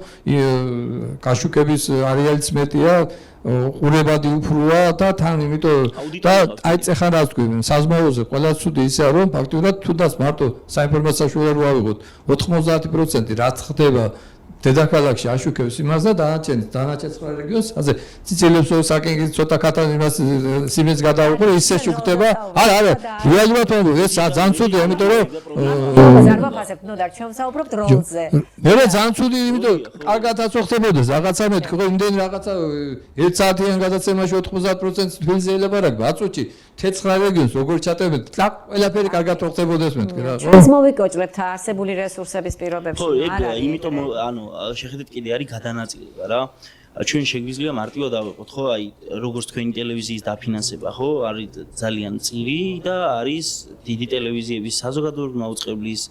გაშუქების არეალიც მეტია ყურებადი უფროა და თან იმიტომ და აი წეხან რაც თქვი საზმაოზე ყველა ცუდი ისეა რომ ფაქტობრივად თუნდაც მარტო საინფორმაციო საშუალება რო ავიღოთ 90% რაც ხდება დედაქალაქში აშუქებს იმას და დანარჩენ სხვა რეგიონს ასე ციცილებს საკენგის ცოტა კატან იმას სიმეს გადაუყური ისე შუქდება არა რეალურად ეს ძალიან ცუდია იმიტომ რომ ზარბაფასებ ნუ და ჩვენ საუბრობთ როლზე მე ძალიან ცუდი იმიტომ კარგადაც ხდებოდეს რაღაცა მეთქი ხო იმდენ რაღაცა 1 საათიან გადაცემაში 90% თბილისზე ელაპარაკ აწუჩი 19 რეგიონს როგორ ჩატებეთ ყველაფერი კარგად ხდებოდეს მეთქი რა ჩვენს მოვიკოჭრებთ არსებული რესურსების პირობებში არა იმიტომ ანუ შეხედეთ კიდე არის გადანაწილება რა ჩვენ შეგვიძლია მარტივად ავიღოთ ხო აი როგორც თქვენი ტელევიზიის დაფინანსება ხო არის ძალიან წირი და არის დიდი ტელევიზიების საზოგადოებრივი მაუწყებლის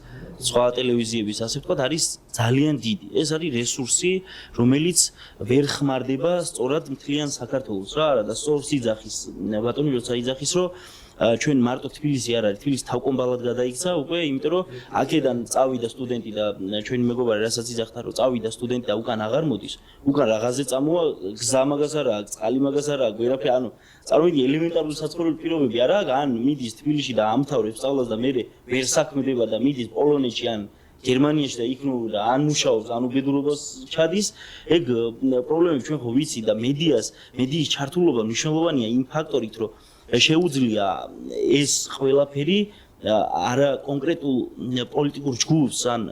სხვა ტელევიზიების ასე ვთქვათ არის ძალიან დიდი ეს არის რესურსი რომელიც ვერ ხმარდება სწორად მთლიან საქართველოს რა და სწორს იძახის ბატონი როცა იძახის რომ ჩვენ მარტო თბილისი არ არის თბილისი თავკომბალად გადაიქცა უკვე იმიტომ რომ აქედან წავიდა სტუდენტი და ჩვენი მეგობარი რასაც იძახდა რომ წავიდა სტუდენტი და უკან აღარ მოდის უკან რაღაცზე წამოვა გზა მაგას არა წყალი მაგას არა გვერაფერი ანუ წარმოიდგინე ელემენტარული საცხოვრებელი პირობები არა ან მიდის თბილისში და ამთავრებს სწავლას და მე ვერ საქმედება და მიდის პოლონეთში ან გერმანიაში და იქ და ან მუშაობს ან უბედურობას ჩადის ეგ პრობლემები ჩვენ ხო ვიცი და მედიის ჩართულობა მნიშვნელოვანია იმ ფაქტორით რომ შეუძლია ეს ყველაფერი არა კონკრეტულ პოლიტიკურ ჯგუფს ან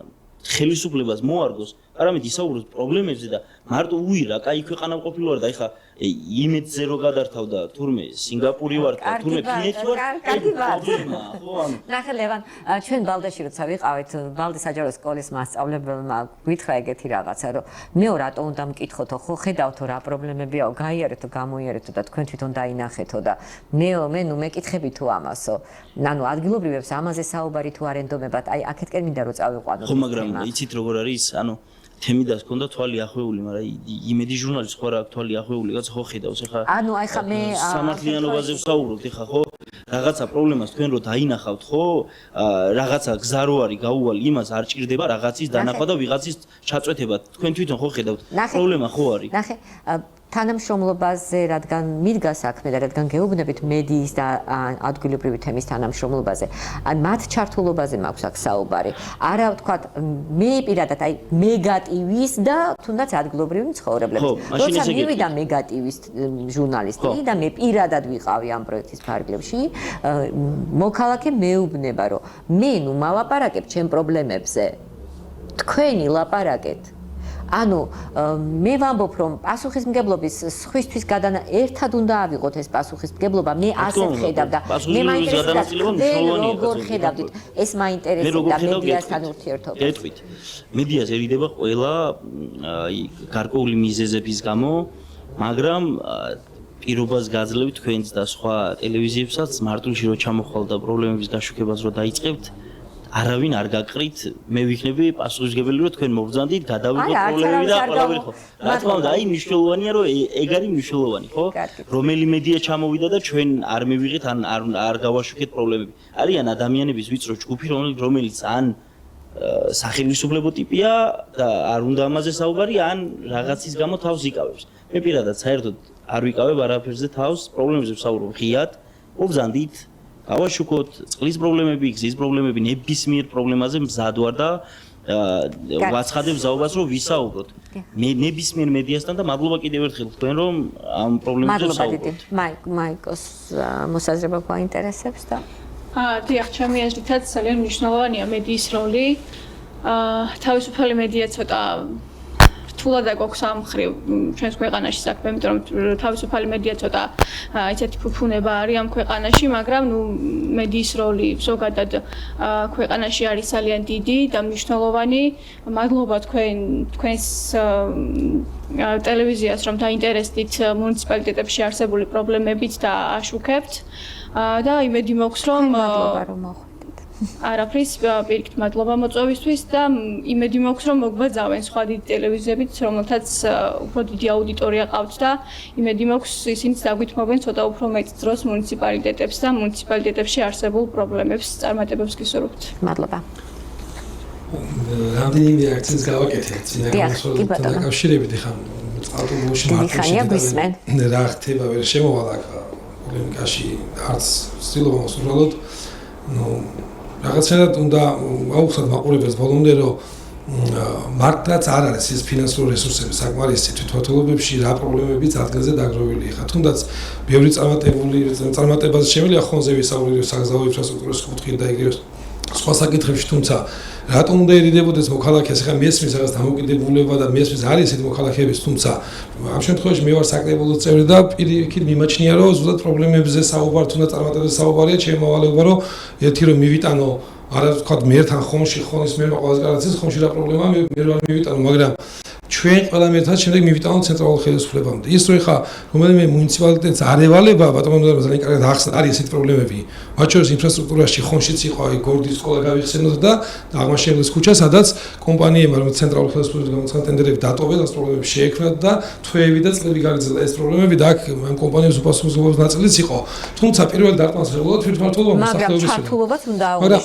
ხელისუფლებას მოარგოს, არამედ ისაუბროთ პრობლემებზე და მარტო უირა, კაი ქვეყანა ყოფილი ვარ და ეხლა იმედზე რო გადართავდა თურმე სინგაპური ვარ და თურმე ფინეთი ვარ. კარგი ვარ. ხო, ანუ ნახე ლევან, ჩვენ ბალდაში როცა ვიყავით, ბალდის საჯარო სკოლის მასწავლებელმა გითხრა ეგეთი რაღაცა, რომ მეო რატო უნდა მკითხოთო, ხო ხედავთო რა პრობლემებიაო, გაიარეთო, გამოიარეთო და თქვენ თვითონ დაინახეთო და მე მეკითხები თუ ამასო. ანუ ადგილობრივებს ამაზე საუბარი თუ არ ენდომებათ, აი აქეთკენ მინდა რომ წავიყვანო. ხო, მაგრამ იცით როგორ არის, ანუ თემიდას ქონდა თვალი ახვეული, მაგრამ იმედი ჟურნალისტს ხო რა თვალი ახვეული, კაც ხო ხედავს ეხა. ანუ აი ხა მე სამართლიანობაზე ვსაუბრობთ ეხა ხო? რაღაცა პრობლემას თქვენ რო დაინახავთ ხო? რაღაცა გზა რო არის გაუვალი, იმას არ ჭირდება რაღაცის დანახვა და ვიღაცის ჩაწვეთება. თქვენ თვითონ ხო ხედავთ? პრობლემა ხო არის? ნახე, თანამშრომლობაზე, რადგან მიდგა საქმე და რადგან გეუბნებით მედიის და ადგილობრივი თემის თანამშრომლობაზე, ან მათ ჩართულობაზე მაქვს აქ საუბარი. არა ვთქვათ, მე პირადად აი მეგატივის და თუნდაც ადგილობრივი მცხოვრებლებს. როცა მივიდა მეგატივის ჟურნალისტი და მე პირადად ვიყავი ამ პროექტის ფარგლებში, მოქალაქე მეუბნება, რომ მე ნუ მალაპარაკებ ჩემ პრობლემებზე. თქვენი ლაპარაკეთ. ანუ მე ვამბობ რომ პასუხისმგებლობის სხვისთვის ერთად უნდა ავიღოთ ეს პასუხისმგებლობა მე ასე ვხედავ და მე მაინტერესებდა როგორ ხედავდით ეს მაინტერესებდა მედიასთან ურთიერთობა გეტყვით მედიას ერიდება ყველა გარკვეული მიზეზების გამო მაგრამ პირობას გაძლევთ თქვენს და სხვა ტელევიზიებსაც მარტულში რო ჩამოხვალ და პრობლემების გაშუქებას რო დაიწყებთ არავინ არ გაკრით მე ვიქნები პასუხისმგებელი რომ თქვენ მობრძანდით გადავიღოთ პრობლემები და ყველაფერი ხო რა თქმა უნდა აი მნიშვნელოვანია რომ ეგ არის მნიშვნელოვანი ხო რომელი მედია ჩამოვიდა და ჩვენ არ მივიღეთ ან არ გავაშუქეთ პრობლემები არიან ადამიანების ვიწრო ჯგუფი რომელიც ან სახელმწიფო ტიპია და არ უნდა ამაზე საუბარი ან რაღაცის გამო თავს იკავებს მე პირადად საერთოდ არ ვიკავებ არაფერზე თავს პრობლემებზე ვსაუბრობ ღიად მობრძანდით ავაშუქოთ წყლის პრობლემები, გზის პრობლემები, ნებისმიერ პრობლემაზე მზად ვარ და ვაცხადებ ზაობას რომ ვისაუბროთ. მე ნებისმიერ მედიასთან და მადლობა კიდევ ერთხელ თქვენ რომ ამ პრობლემებზე ვსაუბრობთ. მაიკოს მოსაზრება გვაინტერესებს და დიახ, ჩემი აზრითაც ძალიან მნიშვნელოვანია მედიის როლი. თავისუფალი მედია ცოტა რთულად აგვაქვს ამ მხრივ ჩვენს ქვეყანაში საქმე, იმიტომ რომ თავისუფალი მედია ცოტა ისეთი ფუფუნება არის ამ ქვეყანაში, მაგრამ ნუ მედიის როლი ზოგადად ქვეყანაში არის ძალიან დიდი და მნიშვნელოვანი. მადლობა თქვენს ტელევიზიას, რომ დაინტერესდით მუნიციპალიტეტებში არსებული პრობლემებით და აშუქებთ და იმედი მაქვს, რომ არაფრის პირიქით მადლობა მოწვევისთვის და იმედი მაქვს რომ მოგვაძავენ სხვა დიდი ტელევიზიებიც რომელთაც უფრო დიდი აუდიტორია ყავთ და იმედი მაქვს ისინიც დაგვითმობენ ცოტა უფრო მეტ დროს მუნიციპალიტეტებს და მუნიციპალიტეტებში არსებულ პრობლემებს წარმატებებს გისურვებთ. მადლობა. რამდენიმე აქციას გავაკეთეთ წინა დაკავშირებით ხა ავტობუსში მარტივი რა ხდება ვერ შემოვალ აქ პოლემიკაში არც ცდილობა მოსულოდ ნუ რაღაცნაირად უნდა აუხსნათ მაყურებელს ბოლომდე რომ მართლაც არ არის ეს ფინანსური რესურსები საკმარისი თვითმმართველობებში რა პრობლემებიც ადგილზე დაგროვილი ხა თუნდაც ბევრი წარმატებაზე შემიძლია ხონზე ვისაუბროთ საგზაო ინფრასტრუქტურის კუთხით და იგივე სხვა საკითხებში თუმცა რატომ უნდა ერიდებოდეს მოქალაქეს ხა მესმის რაღაც დამოკიდებულება და მესმის არის ესეთი მოქალაქეების თუმცა ამ შემთხვევაში მე ვარ საკრებულოს წევრი და პირიქით მიმაჩნია რომ ზუსტად პრობლემებზე საუბარი თუნდაც წარმატებაზე საუბარია შემოვალება რომ ერთი რომ მივიტანო არა ვთქვათ მე ერთთან ხონში ხონის მე ყველაზე კარგად ის ხონში რა პრობლემაა მე ვერ მივიტანო მაგრამ ჩვენ ყველა ერთად შემდეგ მივიტანოთ ცენტრალურ ხელისუფლებამდე. ის რო ხა რომელიმე მუნიციპალიტეტს არ ევალება, ბატონო ძალიან კარგად ახსნა, არის ესეთი პრობლემები. მათ შორის ინფრასტრუქტურაში ხონშიც იყო აი გორდის სკოლა გავიხსენოთ და აღმაშენებლის ქუჩა, სადაც კომპანიებმა რომ ცენტრალურ ხელისუფლებას გამოცხადდა ტენდერები დატოვეს, ეს პრობლემები შეექმნათ და თვეები და წლები გაგრძელდა ეს პრობლემები და აქ ამ კომპანიების უპასუხებლობის ნაწილიც იყო. თუმცა პირველი დარტყმასებულად თვითმმართველობა მოსახლეობის ჩართულობაც უნდა აუღოს.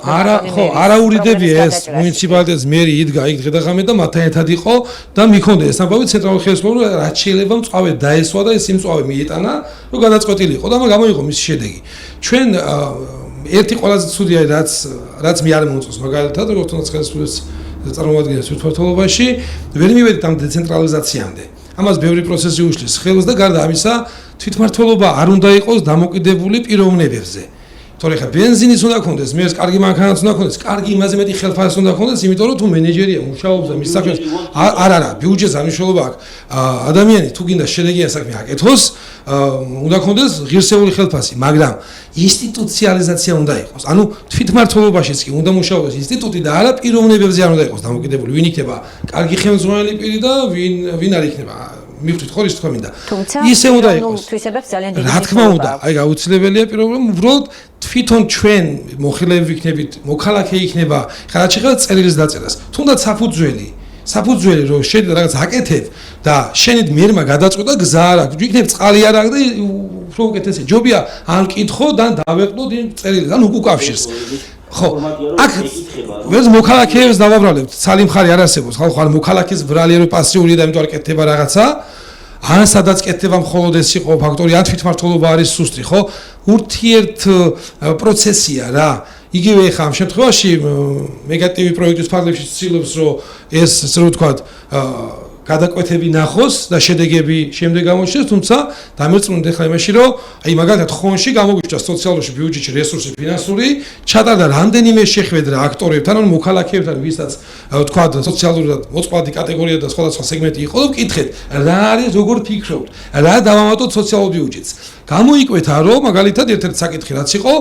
არა ურიდებია ეს მუნიციპალიტეტის მერი იდგა იქ დღე-დღამე და მათთან ერთად იყო და მიქონდა ეს ამბავი ცენტრალურ ხელისუფლებას რაც შეიძლება მწვავე დაესვა და ეს იმწვავე მიიტანა რომ გადაწყვეტილი იყო და ამ გამოიღო მისი შედეგი ჩვენ ერთი ყველაზე ცუდი არის რაც მე არ მომწონს მაგალითად როგორც თუნდაც ხელისუფლების წარმოადგენს თვითმმართველობაში ვერ მივედით ამ დეცენტრალიზაციამდე ამას ბევრი პროცესი უშლის ხელს და გარდა ამისა თვითმმართველობა არ უნდა იყოს დამოკიდებული პიროვნებებზე თორე ხა ბენზინის უნდა კონდეს, მე კარგი მანქანაც უნდა კონდეს, კარგი იმაზე მეტი ხელფასი უნდა კონდეს, იმიტომ რომ თუ მენეჯერია მუშაობს და მის საქმეს არა, ბიუჯეტს ამიშოლობა აქვს. ადამიანი თუ გინდა შედეგიან საქმე აკეთოს, უნდა კონდეს ღირსეული ხელფასი, მაგრამ ინსტიტუციალიზაცია უნდა იყოს. ანუ თვითმმართველობაშიც კი უნდა მუშაობდეს ინსტიტუტი და არა პიროვნებებზე არ უნდა იყოს დამოკიდებული, ვინ იქნება კარგი ხელმძღვანელი პირი და ვინ არ იქნება. მივხვდით ხო ის თქვა მინდა. ისე უნდა იყოს. თვისებებს ძალიან დიდი. რა თქმა უნდა, აი გაუცილებელია პირველად უბრალოდ თვითონ ჩვენ მოხელეები ვიქნებით, მოქალაქე იქნება, ხარა შეიძლება წერილის დაწერას. თუნდაც საფუძველი რომ შეიძლება რაღაც აკეთებ და შენით მერმა გადაწყვეტა გზა არ აქვს. იქნებ წყალი არ აქვს და უფრო უკეთესია. ჯობია ან კითხო და დავეყნოთ იმ წერილს, ან უკავშირს. ხო, აქ ვერც მოქალაქეებს დავაბრალებთ, ცალი მხარე არ არსებობს. ხალხო არ მოქალაქეს ბრალია რომ პასიურია და იმიტომ არ კეთდება რაღაცა. ან სადაც კეთდება მხოლოდ ეს იყო ფაქტორი, ან თვითმმართველობა არის სუსტი, ხო? ურთიერთ პროცესია რა. იგივე ხა ამ შემთხვევაში ნეგატივი პროექტის ფარგლებში ცდილობს რომ ეს ასე რომ ვთქვათ გადაკვეთები ნახოს და შედეგები შემდეგ გამოჩნდეს, თუმცა დამერწმუნდით ახლა იმაში, რომ აი მაგალითად ხონში გამოგვიჭრა სოციალურში ბიუჯეტში რესურსი ფინანსური, ჩატარდა რამდენიმე შეხვედრა აქტორებთან, ან მოქალაქეებთან, ვისაც ვთქვათ სოციალურად მოწყვლადი კატეგორია და სხვადასხვა სეგმენტი იყო, და ვკითხეთ, რა არის, როგორ ფიქრობთ, რა დავამატოთ სოციალურ ბიუჯეტს. გამოიკვეთა, რომ მაგალითად ერთ-ერთი საკითხი რაც იყო,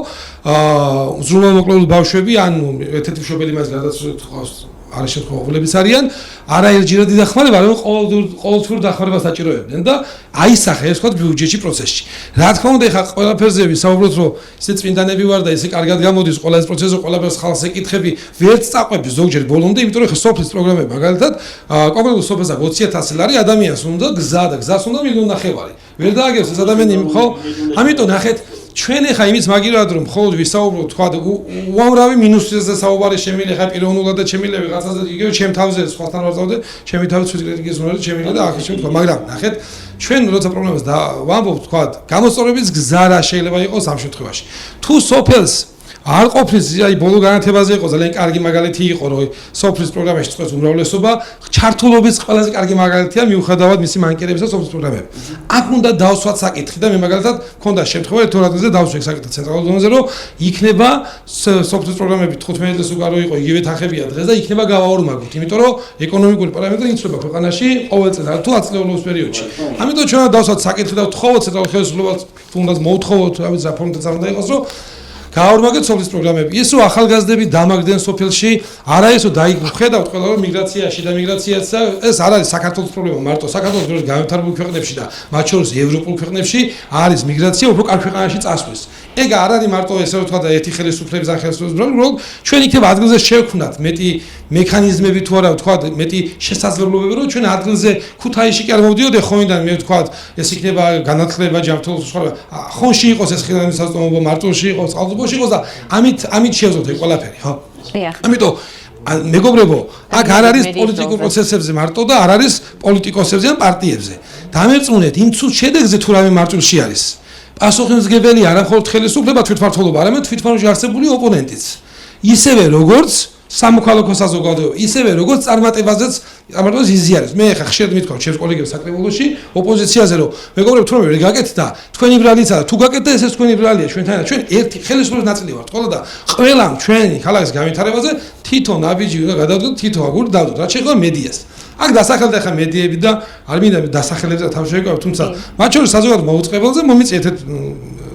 უზრუნველმოკლებული ბავშვები, ან ერთ-ერთი მშობელი მას გადაწყვეტს არის შემთხვეობებიც არიან, არაერთჯერადი დახმარება, რომ ყოველთვიურ დახმარებას საჭიროებდნენ და აისახა ეს ვთქვათ ბიუჯეტში პროცესში. რა თქმა უნდა, ხა ყველაფერზე ვისაუბროთ, რომ ისე წმინდანები ვარ და ისე კარგად გამოდის ყველა ეს პროცესი, ყველაფერს ხალხს ეკითხები, ვერც წაყვები ზოგჯერ ბოლომდე, იმიტომ რომ ხა სოფლის პროგრამები მაგალითად, კონკრეტულ სოფელსა 20,000 ლარი ადამიანს უნდა გზა და გზას უნდა 1,500,000. ვერ დააგებს ეს ადამიანი, ხო? ამიტომ ნახეთ ჩვენ ახლა იმის მაგირად რომ მხოლოდ ვისაუბროთ თქვა უამრავი მინუსზე საუბარი შემიძლია ხა პიროვნულად და შემიძლია ვიღაცაზე იგივე ჩემ თავზე სხვასთან ვარწავდე ჩემი თავის ფიზიკალიზმის უნარი შემიძლია და ახლა შემთხვევა მაგრამ ნახეთ ჩვენ როცა პრობლემას და ვამბობთ თქვა გამოსწორების გზა რა შეიძლება იყოს ამ შემთხვევაში თუ სოფელს არ ყოფნის აი ბოლო განათებაზე იყო ძალიან კარგი მაგალითი იყო რომ სოფლის პროგრამაში წყვეტს უმრავლესობა ჩართულობის ყველაზე კარგი მაგალითია მიუხედავად მისი მანკერებისა სოფლის პროგრამები აქ უნდა დავსვათ საკითხი და მე მაგალითად მქონდა შემთხვევა ერთ ორ ადგილზე დავსვი საკითხი ცენტრალურ ზონაზე რომ იქნება სოფლის პროგრამები 15 წელს უკარო იყო იგივე თანხებია დღეს და იქნება გავაორმაგოთ იმიტომ რომ ეკონომიკური პარამეტრები იცვლება ქვეყანაში ყოველ წელს თუ 10 წლეულობის პერიოდში ამიტომ ჩვენ დავსვათ საკითხი და ვთხოვოთ ცენტრალურ ხელისუფლებას თუნდაც მოვთხოვოთ რა ვიცი რა ფორმატაც არ უნდა იყოს რომ გაორმაგეთ სოფლის პროგრამები. ის რომ ახალგაზრდები დამაგდნენ სოფელში, არა ის რომ დაიხედავთ ყველა რომ მიგრაციაში და მიგრაციაც ეს არ არის საქართველოს პრობლემა, მარტო საქართველოს დროს განვითარებულ ქვეყნებში და მათ შორის ევროპულ ქვეყნებში არის მიგრაცია უფრო კარგ ქვეყანაში წასვლის. ეგ არ არის მარტო ესე რომ თქვა და ერთი ხელისუფლების ან ხელისუფლების პრობლემა, ჩვენ იქნება ადგილზე შევქმნათ მეტი მექანიზმები თუ არა ვთქვა მეტი შესაძლებლობები რომ ჩვენ ადგილზე ქუთაისში კი არ მოვდიოდე ხონიდან მე ვთქვა ეს იქნება განათლება ჯანმრთელობის სხვა ხონში იყოს ეს ხელოვნების სასწავლებლო მარტოში იყოს წყალტუბოში იყოს და ამით შევძოთ ეს ყველაფერი ხო ამიტომ მეგობრებო აქ არ არის პოლიტიკურ პროცესებზე მარტო და არ არის პოლიტიკოსებზე ან პარტიებზე დამერწმუნეთ იმ ცუდ შედეგზე თუ რამე მარტვილში არის პასუხისმგებელი არა მხოლოდ ხელისუფლება თვითმმართველობა არამედ თვითმფრინავში არსებული ოპონენტიც ისევე როგორც სამოქალაქო საზოგადოება ისევე როგორც წარმატებაზეც იზიარებს მე ხა ხშირად მithქვა ჩემს კოლეგებს საკრებულოში ოპოზიციაზე რომ მეგობრებო თუ ვერ გაკეთდა და თქვენი ბრალია და თუ გაკეთდა ეს თქვენი ბრალია ჩვენთან ჩვენ ერთი ხელისუფლების ნაწილი ვართ ყველა და ყველამ ჩვენი ხალხის განვითარებაზე თვითონ აბიჯი უნდა გადავდგოთ თვითონ აგური დავდოთ რაც შეეხება მედიას აქ დასახელდა ხა მედიები და არ მინდა დასახელებზე თავ შევეკავებ თუმცა მათ შორის საზოგადო მოუწყებელზე მომიწიეთ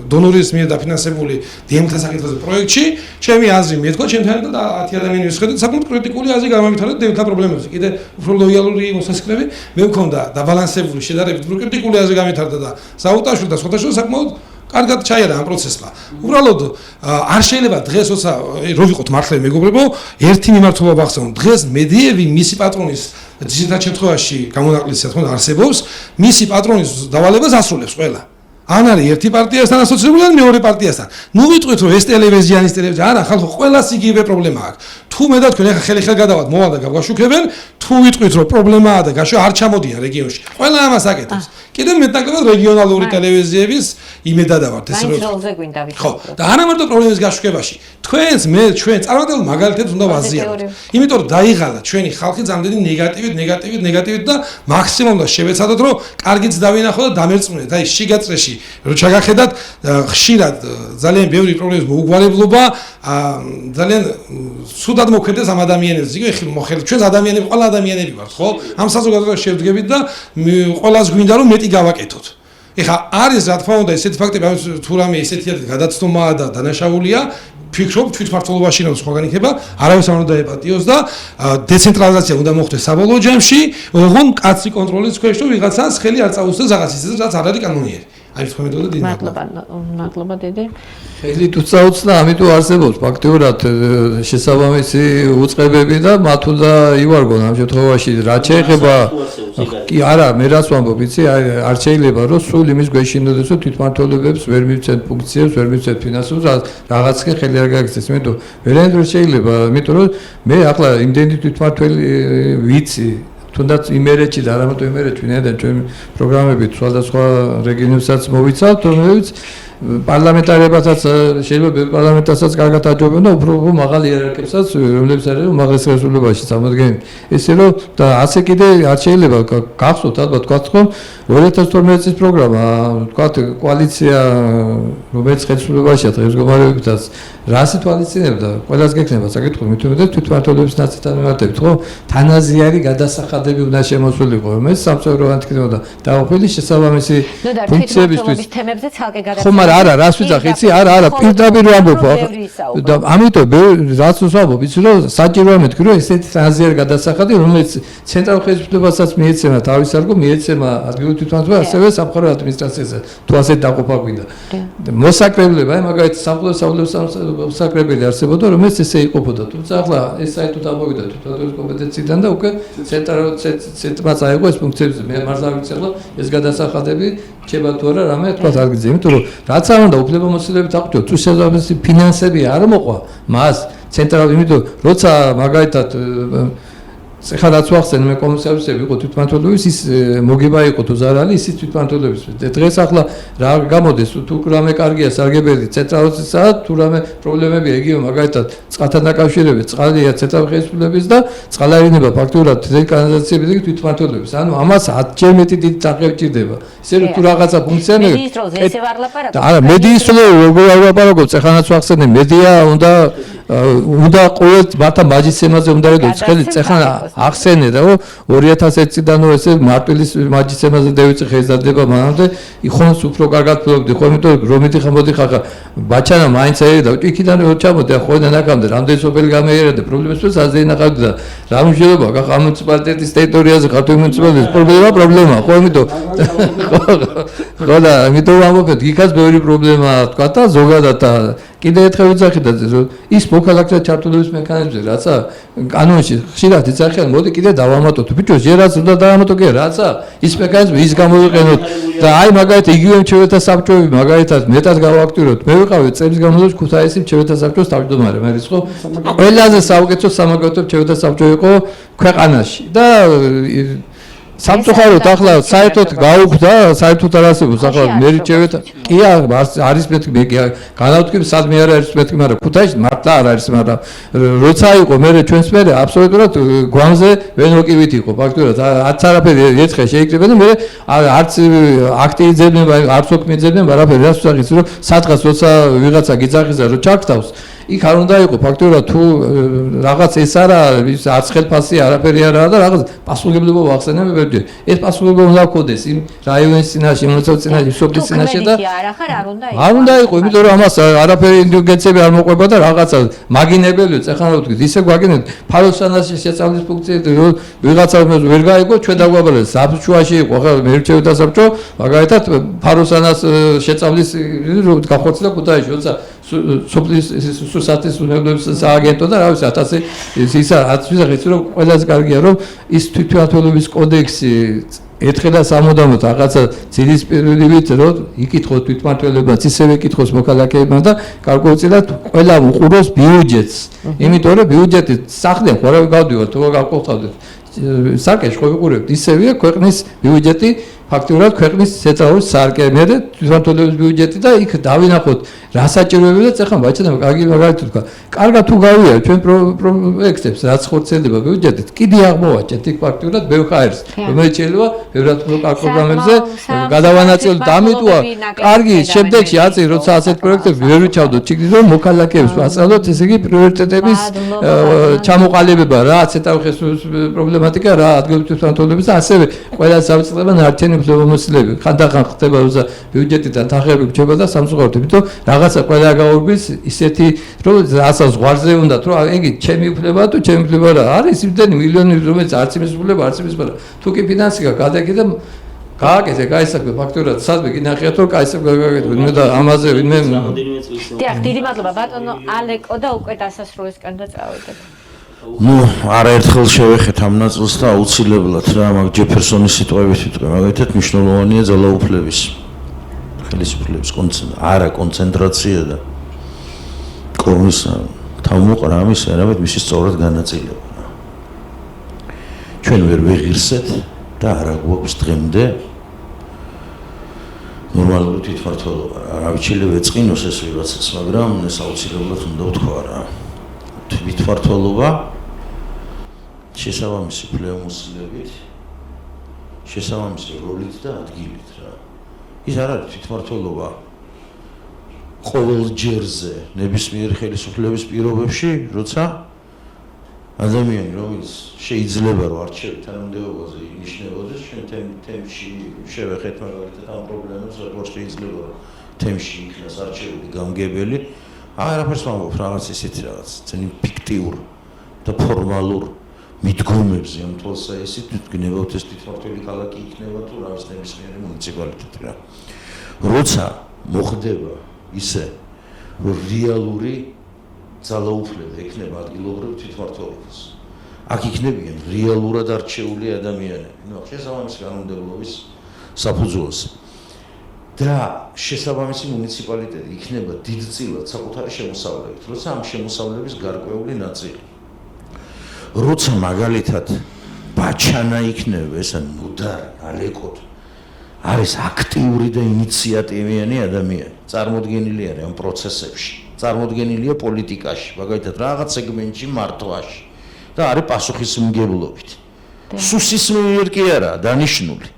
დონორის მიერ დაფინანსებული დემთა საკითხზე პროექტში, ჩემი აზრი მეთქვა, ჩემთან და 10 ადამიანი ვისხედეთ, საკმაოდ კრიტიკული აზრი გამავითარეთ დემთა პრობლემებზე. კიდე უფრო ლოიალური მოსასწრები მე მქონდა დაბალანსებული შედარებით უფრო კრიტიკული აზრი გამვითარდა და საუტაშვილი და სხვადასხვა საკმაოდ კარგად ჩაიარა ამ პროცესმა. უბრალოდ არ შეიძლება დღეს როცა რო ვიყოთ მართლები მეგობრებო, ერთი მიმართულება ვახსენოთ. დღეს მედიები მისი პატრონის ძირითად შემთხვევაში გამონაკლისია თქო არსებობს, მისი პატრონის დავალებას ასრულებს ყველა. ან არის ერთი პარტიასთან ასოცირებული ან მეორე პარტიასთან. ნუ ვიტყვით რომ ეს ტელევიზია არა, ხალხო ყველას იგივე პრობლემა აქვს. თუ მე და თქვენ ახლა ხელი გადავათ მოვალ და გავაშუქებენ, თუ ვიტყვით რომ პრობლემაა და გაშო არ ჩამოდიან რეგიონში. ყველა ამას აკეთებს. კიდევ მეტნაკლებად რეგიონალური ტელევიზიების იმედადა ვართ ეს მაინც როლზე გვინდა ხო ვისაუბროთ. და არა მარტო პრობლემის გაშუქებაში ჩვენ წარმატებულ მაგალითებს უნდა ვაზიაროთ იმიტომ რომ დაიღალა ჩვენი ხალხი ძალიან ნეგატივით და მაქსიმუმად შევეცადოთ რომ კარგიც დავინახო და დამერწმუნეთ აი შიგაწრეში რომ ჩაგახედათ ხშირად ძალიან ბევრი პრობლემის მოუგვარებლობა ძალიან სუდად მოქმედებს ამ ადამიანებს იგივე ჩვენს ადამიანები ყველა ადამიანები ვართ ხო ამ საზოგადოებაში შევდგებით და ყველას გვინდა რომ მეტი გავაკეთოთ ეხა არის რა თქმა უნდა ესეთი ფაქტები თუ რამე ესეთი გადაცდომაა და დანაშაულია ფიქრობ თვითმმართველობაში რომ სხვაგან იქნება არავის არ უნდა დაეპატიოს და დეცენტრალიზაცია უნდა მოხდეს საბოლოო ჯამში ოღონ კაცი კონტროლის ქვეშ რომ ვიღაცას ხელი არ წაუსწრებს რაღაც ისეთ რაც არ არის კანონიერი აი თქვენ მეტყოდეთ დიდი მადლობა დიდი ხელი თუ წაუწდა ამიტომ არსებობს ფაქტიურად შესაბამისი უწყებები და მათ უნდა ივარგონ ამ შემთხვევაში რაც შეეხება კი არა მე რას ვამბობ იცი არ შეიძლება რომ სულ იმის გვეშინოდეს რომ თვითმმართველობებს ვერ მივცეთ ფუნქციებს ვერ მივცეთ ფინანსებს რაღაცკენ ხელი არ გაიქცეს მე თუ ვერ შეიძლება იმიტომ რომ მე ახლა იმდენი თვითმმართველი ვიცი თუნდაც იმერეთში და არა მარტო იმერეთში ვინაიდან ჩვენ პროგრამებით სხვადასხვა რეგიონებსაც მოვიცავთ რომელიც პარლამენტარებსაც შეიძლება პარლამენტასაც კარგად აჯობენ და უფრო მაღალი იერარქიებსაც რომლებიც არის უმაღლეს რესურსებში წარმოადგენენ ესე რომ და ასე კიდე არ შეიძლება გახსოვთ ალბათ თქვათ რომ 2012 წლის პროგრამა თქვათ კოალიცია რომელიც ხელისუფლებაშია დღეს მდგომარეობითაც რა სიტუაციებდა ყველას გექნება საკითხი მithumete თვითმმართველობის ნაწილთან მიმართებით ხო თანაზიარი გადასახადები უნდა შემოსულიყო რომელიც სამწუხაროდ ანტიკნოდა დაუხვილი შესაბამისი ფუნქციებისთვის თემებზე ცალკე გადაცემა არა რას ვიძახ იცი არა პირდაპირ ვამბობ და ამიტომ რაც ვამბობ იცი რომ საჭიროა მეთქი რომ ესეთი თანაზიარი გადასახადი რომელიც ცენტრალურ ხელისუფლებასაც მიეცემა თავის არგო მიეცემა ადგილობრივ თვითმმართველობას ასევე სამხარეო ადმინისტრაციასაც თუ ასეთ დაყოფა გვინდა მოსაკრებლება აი მაგალითად სამხარეო მოსაკრებელი არსებობდა რომელიც ესე იყოფოდა თუმცა ახლა ეს საერთოდ ამოვიდა თვითმმართველობის კომპეტენციიდან და უკვე ცენტრმა წაიღო ეს ფუნქციები მე მართლა ვიცი ახლა ეს გადასახადები ჩება თუ არა რამე თქვა არ გიძე იმიტომ რომ რაც არ უნდა უფლებამოსილებით აღჭო თუ შესაბამისი ფინანსები არ მოყვა მას ცენტრალურ იმიტომ როცა მაგალითად ეხლა რაც ვახსენ მე კომისარიუსები იყო თვითმმართველობის ის მოგება იყო თუ ზარალი ისიც თვითმმართველობის დღეს ახლა რა გამოდეს თუ რამე კარგია სარგებელი ცენტრალურისა თუ რამე პრობლემებია იგივე მაგალითად წყალთან დაკავშირებით წყალია ცენტრალური ხელისუფლების და წყალარინება ფაქტურად ძელი კანალიზაციები და თვითმმართველობის ანუ ამას 10-ჯერ მეტი დიდი წაღები ჭირდება ისე რომ თუ რაღაცა ფუნქციონირებს მედიის როლზე ესე ვარ ლაპარაკობ არა მედიის როლზე როგორ არ ვაპარაკობ ეხანაც ვახსენე მედია უნდა ყოველ მათთან მაჯისცემაზე უნდა იყოს ხელი ეხლა ახსენე რა 2001 წლიდან ესე მარტვილის მაჯისცემაზე დევიწი ხეზადება მანამდე იხონს უფრო კარგად ფლობდი ხო იმიტომ რომ მიდიხარ მოდიხარ ბაჩანა მაინც ერიდა იქიდან რო ჩამოდი ხოლმე ნაკამდე რამდენი სოფელი გამეიერდა პრობლემებს აზეინახავდა და რა მნიშვნელობა გახა მუნიციპალიტეტის ტერიტორიაზე ქართული მუნიციპალიტეტის პრობლემა ხო იმიტომ ხო და იმიტომ ამბობთ იქაც ბევრი პრობლემაა თქვა და ზოგადად კიდე ერთხელ ვიძახით რომ ის მოქალაქეთა ჩართულობის მექანიზმზე რაცა კანონში ხშირად იძახიან მოდი კიდე დავამატოთ ბიჭო ჯერაც უნდა დავამატო კი რაცა ის მექანიზმი ის გამოვიყენოთ და აი მაგალითად იგივე მრჩეველთა საბჭოები მაგალითად მეტად გავაქტიუროთ მე ვიყავი წელს განმავლობაში ქუთაისის მრჩეველთა საბჭოს თავმჯდომარე მე რისხო ყველაზე საუკეთესო სამაგალითო მრჩეველთა საბჭო იყო ქვეყანაში და სამწუხაროდ ახლა საერთოდ გაუქმდა საერთოდ არ არსებობს ახლა მე რჩეველთა კი არის მეთქი მე განავთქვი სადმე არ არის მეთქი მაგრამ ქუთაისში მართლა არ არის მაგრამ როცა იყო მე ჩვენს მერე აბსოლუტურად გვამზე ვენოკივით იყო ფაქტურად არც არაფერი ერთხელ შეიძლება და მე არც აქტი იძებნება არც ოქმი იძებნება არაფერი რას ვსახის რომ სადღაც როცა ვიღაცა გიძახის და რო ჩაგტავს იქ არ უნდა იყო ფაქტურად თუ რაღაც ეს არა ის არც ხელფასი არაფერი არაა და რაღაც პასუხისმგებლობა ვახსენებ ვერჯერ ეს პასუხისმგებლობა უნდა გქონდეს იმ რაიონის წინაშე მოსწავლე წინაშე სოფლის წინაშე და არ უნდა იყო იმიტომ რომ ამას არაფერი ინდულგენციები არ მოყვება და რაღაცა მაგინებელია ეხლა ვთქვით ისე გვაგინებთ ფაროსანას შესწავლის ფუნქციები ვიღაცა ვერ გაიგო ჩვენ დაგვაბალეს საბჭოში იყო ხა მერჩეველთა საბჭო მაგალითად ფაროსანას შესწავლის გახორციელა ქუთაისში როცა სოფლის სუსათის უნებლიობის სააგენტო და რა ვიცი 1000 ისა 1000 რომ ყველაზე კარგია რომ ის თვითმმართველობის კოდექსი ერთხელაც ამოდამოთ რაღაცა ძილის პირობებით რომ იკითხოთ თვითმმართველებაც ისევე იკითხოს მოქალაქეებმა და გარკვეულწილად ყველა უყუროს ბიუჯეტს იმიტომ რომ ბიუჯეტი სახლიდან ხوره გავდივართ თუ გავყოფთავდეთ საკეში ხო ვიყურებთ ისევეა ქვეყნის ბიუჯეტი ფაქტიურად ქვეყნის ცენტრალური სარკე, მე თვითმმართველობის ბიუჯეტი და იქ დავინახოთ რა საჭიროებია და ეხლა ბაჭედამ კარგი მაგალითი თქვა. კარგად თუ გავიარეთ ჩვენ პროექტებს, რაც ხორცელდება ბიუჯეტით, კიდე აღმოვაჩენთ იქ ფაქტიურად ბევრ ხაერს, რომელიც შეიძლება ბევრად პროგრამებზე გადავანაწილოთ და ამიტომა კარგი შემდეგში აწი როცა ასეთ პროექტები ვერ ვიჩავდოთ ჩიგდით რომ მოქალაქეებს ვაწალოთ ესე იგი პრიორიტეტების ჩამოყალიბება რა ცენტრალური ხელისუფლების პრობლემატიკა რა ადგილობრივი თვითმმართველობის და ასევე ყველა სამწყდება ნარჩენი უფლებამოსილები ხანდახან ხდება როცა ბიუჯეტიდან თანხები გრჩება და სამსუხაროდ იმიტომ რაღაცა ყველა გაურბის ისეთი რომ რასაც ზღვარზე უნდა თუ იგი ჩემი უფლება თუ ჩემი უფლება რა არის იმდენი მილიონი რომელიც არც იმის უფლება არც იმის უფლება თუ კი ფინანსიკა გადაგე და გააკეთე გაისაქმე ფაქტურად სადმე გინახიათ რომ გაისაქმე მე და ამაზე ვინმე დიახ დიდი მადლობა ბატონო ალეკო და უკვე დასასრულისკენ და წავედეთ ну არაერთხელ შევეხეთ ამ ნაწილს და აუცილებლად რა მაგ ჯეფერსონის სიტყვებით ვიტყვი მაგალითად მნიშვნელოვანია ძალაუფლების ხელისუფლების კონცენტრაცია და კორნის თავმოყრა ამის არამედ მისი სწორად განაწილება ჩვენ ვერ ვიღირსეთ და არა გვაქვს დღემდე ნორმალური თვითმმართველობა არავითარი ვეწყინოს ეს ვიღაცას მაგრამ ეს აუცილებლად უნდა ვთქვა რა თვითმმართველობა შესაბამისი უფლებამოსილებით შესაბამისი როლით და ადგილით რა ის არ არის თვითმმართველობა ყოველ ჯერზე ნებისმიერი ხელისუფლების პირობებში როცა ადამიანი რომელიც შეიძლება რომ არჩევით თანამდებობაზე ინიშნებოდეს ჩვენ თემში შევეხეთ მაგალითად ამ პრობლემებს როგორ შეიძლება რომ თემში იქნას არჩეული გამგებელი არაფერს ვამბობ რაღაც ისეთი რაღაც ძენი ფიქტიურ და ფორმალურ მიდგომებზე ამ თვალსაჩინო გნებავთ ეს თვითმმართველი ქალაქი იქნება თუ რაღაც ნებისმიერი მუნიციპალიტეტი რა როცა მოხდება ისე რომ რეალური ძალაუფლება ექნება ადგილობრივ თვითმმართველობას აქ იქნებიან რეალურად არჩეული ადამიანები ნუ შესაბამისი კანონმდებლობის საფუძველზე და შესაბამისი მუნიციპალიტეტი იქნება დიდწილად საკუთარი შემოსავლებით როცა ამ შემოსავლების გარკვეული ნაწილი როცა მაგალითად ბაჩანა იქნება ეს მუდარი ალეკოთ არის აქტიური და ინიციატივიანი ადამიანი წარმოდგენილი არის ამ პროცესებში წარმოდგენილია პოლიტიკაში მაგალითად რაღაც სეგმენტში მართვაში და არის პასუხისმგებლობით სუსის მიერ კი არა დანიშნული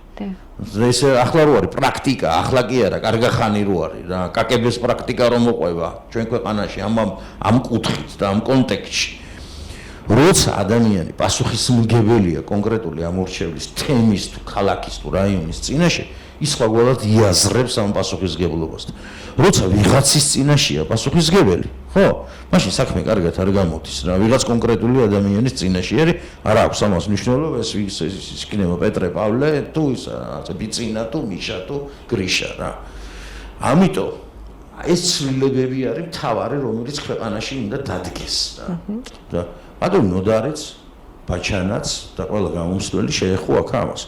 ეს ახლა რო არის პრაქტიკა ახლა კი არა კარგა ხანი რო არის რა კაკების პრაქტიკა რომ მოყვება ჩვენ ქვეყანაში ამ კუთხით და ამ კონტექსტში როცა ადამიანი პასუხისმგებელია კონკრეტული ამორჩევლის თემის თუ ქალაქის თუ რაიონის წინაშე ის სხვაგვალად იაზრებს ამ პასუხისმგებლობას როცა ვიღაცის წინაშეა პასუხისმგებელი ხო მაშინ საქმე კარგად არ გამოდის რა ვიღაც კონკრეტული ადამიანის წინაშე არის არ აქვს ამას მნიშვნელობა ეს იქნება პეტრე პავლე თუ ის ბიცინა თუ მიშა თუ გრიშა რა ამიტომ ეს ცვლილებები არის მთავარი რომელიც ქვეყანაში უნდა დადგეს რა ბატონ ნოდარიც ბაჩანაც და ყველა გამომსვლელი შეეხო აქ ამას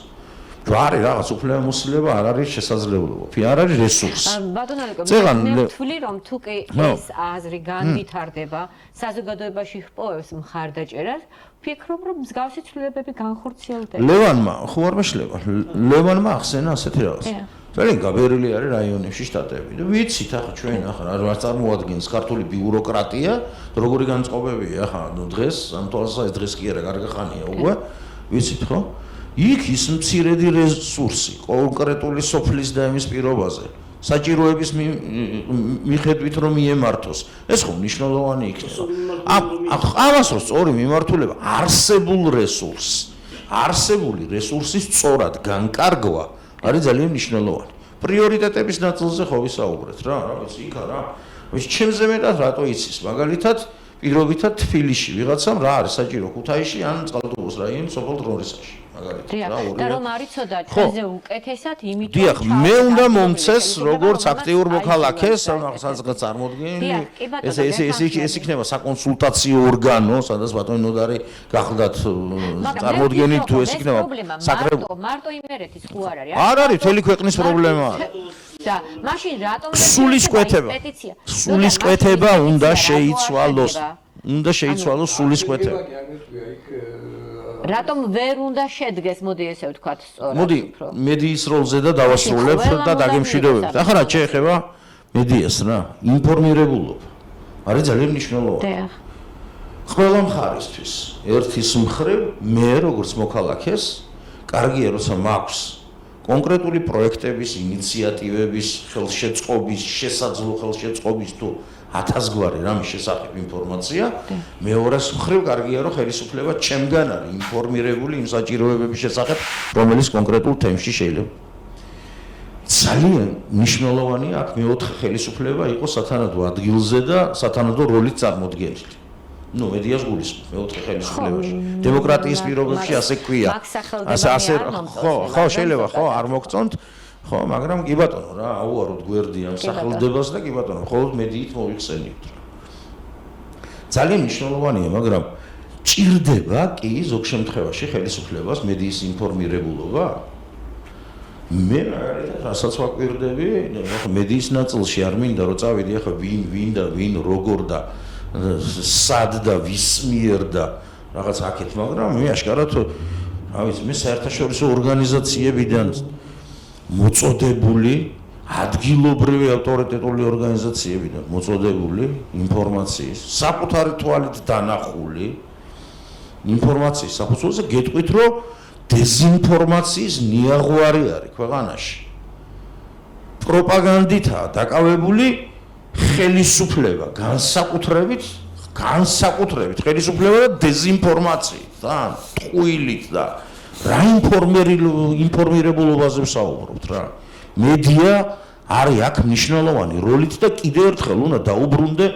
არის რაღაც უფლებამოსილება არ არის შესაძლებლობა არ არის რესურსი ბატონ ალეკო მე ვთვლი რომ თუ კი ეს აზრი განვითარდება საზოგადოებაში ჰპოვებს მხარდაჭერას ვფიქრობ რომ მსგავსი ცვლილებები განხორციელდება ლევანმა ხო არ მეშლება ლევანმა ახსენა ასეთი რაღაც ძალიან გაბერილი არის რაიონებში შტატები და ვიცით ახლა ჩვენ ახლა არ წარმოადგენს ქართული ბიუროკრატია როგორი განწყობებია ახლა დღეს ამ თვალსაჩინო დღეს კი არა კარგი ხანია უკვე ვიცით ხო იქ ის მცირედი რესურსი კონკრეტული სოფლის და იმის პირობაზე საჭიროების მიხედვით რომ მიემართოს ეს ხო მნიშვნელოვანი იქნება ამას რო სწორი მიმართულება არსებული რესურსის სწორად განკარგვა არის ძალიან მნიშვნელოვანი პრიორიტეტების ნაწილზე ხო ვისაუბრეთ რა ვიცი იქა რა ის ჩემზე მეტად რატო იცის მაგალითად პირობითად თბილისში ვიღაცამ რა არის საჭირო ქუთაისში ან წყალტუბოს რაიონის სოფელ დრორისაში და რომ არიცოდა ჩვენზე უკეთესად იმიტომ დიახ მე უნდა მომცეს როგორც აქტიურ მოქალაქეს სადღაც წარმოდგენილი ეს იქნება საკონსულტაციო ორგანო სადაც ბატონი ნოდარი გახლდათ წარმოდგენილი თუ ეს იქნება საკრებულო მარტო იმერეთის ხო არ არის არ არის მთელი ქვეყნის პრობლემაა და მაშინ რატომ სულისკვეთება უნდა შეიცვალოს სულისკვეთება რატომ ვერ უნდა შედგეს, მოდი ესე ვთქვათ, სწორად. მოდი მედიის როლზე და დავასრულებ და დაგემშვიდობებით. ახლა რა შეეხება მედიას რა? ინფორმირებულობა არის ძალიან მნიშვნელოვანი. დიახ. ყველა მხარისთვის ერთის მხრივ მე როგორც მოქალაქეს კარგია როცა მაქვს კონკრეტული პროექტების, ინიციატივების, ხელშეწყობის, შესაძლო ხელშეწყობის თუ 1000 გვარი რამის შესახებ ინფორმაცია, მეორეს მხრივ კარგია რომ ხელისუფლება ჩემგან არის ინფორმირებული იმ საჭიროებების შესახებ, რომელიც კონკრეტულ თემში შეიძლება. ძალიან მნიშვნელოვანია აქ მეოთხე ხელისუფლება იყოს სათანადო ადგილზე და სათანადო როლით წარმოდგენილი. ნუ მედიას გულისხმობ მეოთხე ხელისუფლებაში. დემოკრატიის პირობებში ასე ქვია. ასე ხო, შეიძლება ხო არ მოგწონთ, ხო, მაგრამ კი ბატონო რა, აუაროთ გვერდი ამ სახელმწიფოს და კი ბატონო, მხოლოდ მედიით მოიხსენიოთ. ძალიან მნიშვნელოვანია, მაგრამ ჭირდება კი ზოგ შემთხვევაში ხელისუფლებას მედიის ინფორმირებულობა? მე რასაც ვაკვირდები, მედიის ნაწილში არ მინდა რომ წავიდი ახლა ვინ და ვინ როგორ და სად და ვის მიერ და რაღაც აქეთ, მაგრამ მე აშკარად რა ვიცი, მე საერთაშორისო ორგანიზაციებიდან მოწოდებული ადგილობრივი ავტორიტეტული ორგანიზაციებიდან მოწოდებული ინფორმაციის საკუთარი თვალით დანახული ინფორმაციის საფუძველზე გეტყვით რომ დეზინფორმაციის ნიაღვარი არის ქვეყანაში. პროპაგანდითაა დაკავებული ხელისუფლება, განსაკუთრებით ხელისუფლება და დეზინფორმაციით და ტყუილით და რა ინფორმირებულობაზე ვსაუბრობთ რა. მედია არის აქ მნიშვნელოვანი როლით და კიდევ ერთხელ უნდა დაუბრუნდე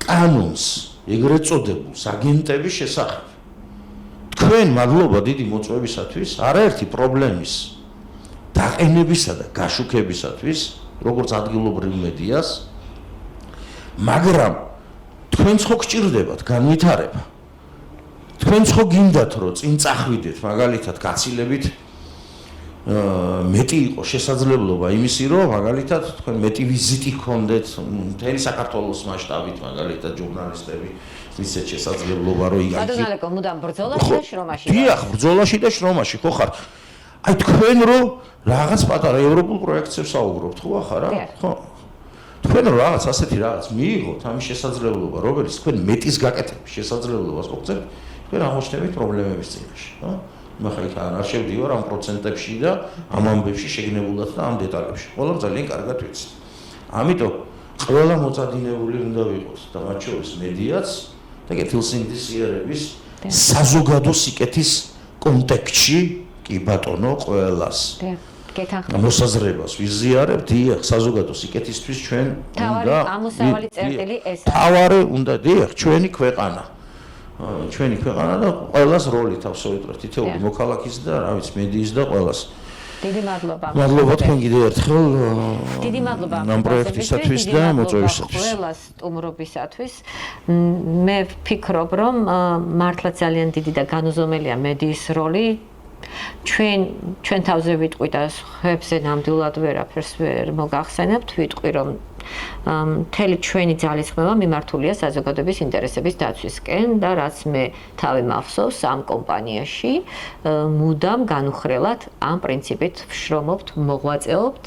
კანონს, ეგრეთ წოდებულს აგენტების შესახებ. თქვენ მადლობა დიდი მოწვევისათვის, არაერთი პრობლემის დაყენებისა და გაშუქებისათვის, როგორც ადგილობრივ მედიას, მაგრამ თქვენ ხო გჭირდებათ განვითარება. თქვენ ხო გინდათ რომ წინ წახვიდეთ, მაგალითად გაცილებით მეტი იყო შესაძლებლობა იმისი, რომ მაგალითად თქვენ მეტი ვიზიტი გქონდეთ მთელი საქართველოს მასშტაბით, მაგალითად ჟურნალისტები ისეთ შესაძლებლობა რომ ბატონალეკო მუდამ ბრძოლაში და შრომაში. დიახ, ბრძოლაში და შრომაში ხო ხარ. აი თქვენ რომ რაღაც პატარა ევროპულ პროექტზე ვსაუბრობთ, ხო ახლა რა? ხო. თქვენ რომ რაღაც ასეთი რაღაც მიიღოთ ამის შესაძლებლობა, რომელიც თქვენ მეტის გაკეთების შესაძლებლობას მოგწევთ, თქვენ აღმოჩნდებით პრობლემების წინაშე, ხო? ახლა იქ არ შევდივარ ამ პროცენტებში და ამ ამბებში შეგნებულად და ამ დეტალებში. ყველამ ძალიან კარგად ვიცი. ამიტომ ყველა მოწადინებული უნდა ვიყოს და მათ შორის მედიაც და კეთილსინდისიერების საზოგადო სიკეთის კონტექსტში კი ბატონო ყველას. მოსაზრებას ვიზიარებ, დიახ, საზოგადო სიკეთისთვის ჩვენ უნდა ამოსავალი წერტილი ეს არის. თავარი უნდა დიახ, ჩვენი ქვეყანა. ჩვენი ქვეყანა და ყველას როლი თავს შეუძლებთ თითოეული მოქალაქის და რა ვიცი მედიის და ყველას. დიდი მადლობა. მადლობა თქვენ კიდევ ერთხელ. დიდი მადლობა ამ პროექტისათვის და მოწვევისათვის. ყველას სტუმრობისათვის. მე ვფიქრობ, რომ მართლა ძალიან დიდი და განუზომელია მედიის როლი. ჩვენ თავზე ვიტყვი და ხებზე ნამდვილად ვერაფერს ვერ მოგახსენებთ, ვიტყვი რომ მთელი ჩვენი ძალისხმევა მიმართულია საზოგადოების ინტერესების დაცვისკენ და რაც მე თავი მახსოვს ამ კომპანიაში მუდამ განუხრელად ამ პრინციპით ვშრომობთ, მოღვაწეობთ.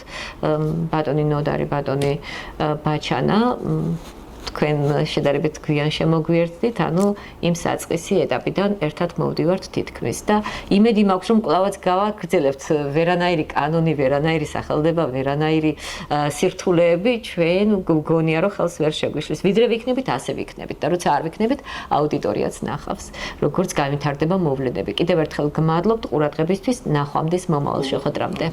ბატონი ნოდარი, ბატონი ბაჩანა თქვენ შედარებით გვიან შემოგვიერთდით, ანუ იმ საწყისი ეტაპიდან ერთად მოვდივართ თითქმის და იმედი მაქვს რომ კვლავაც გავაგრძელებთ ვერანაირი კანონი, ვერანაირი სახელდება, ვერანაირი სირთულეები ჩვენ გგონია რომ ხელს ვერ შეგვიშლის. ვიდრე ვიქნებით, ასე ვიქნებით და როცა არ ვიქნებით, აუდიტორიაც ნახავს, როგორც განვითარდება მოვლენები. კიდევ ერთხელ გმადლობთ ყურადღებისთვის, ნახვამდის მომავალ შეხვედრამდე.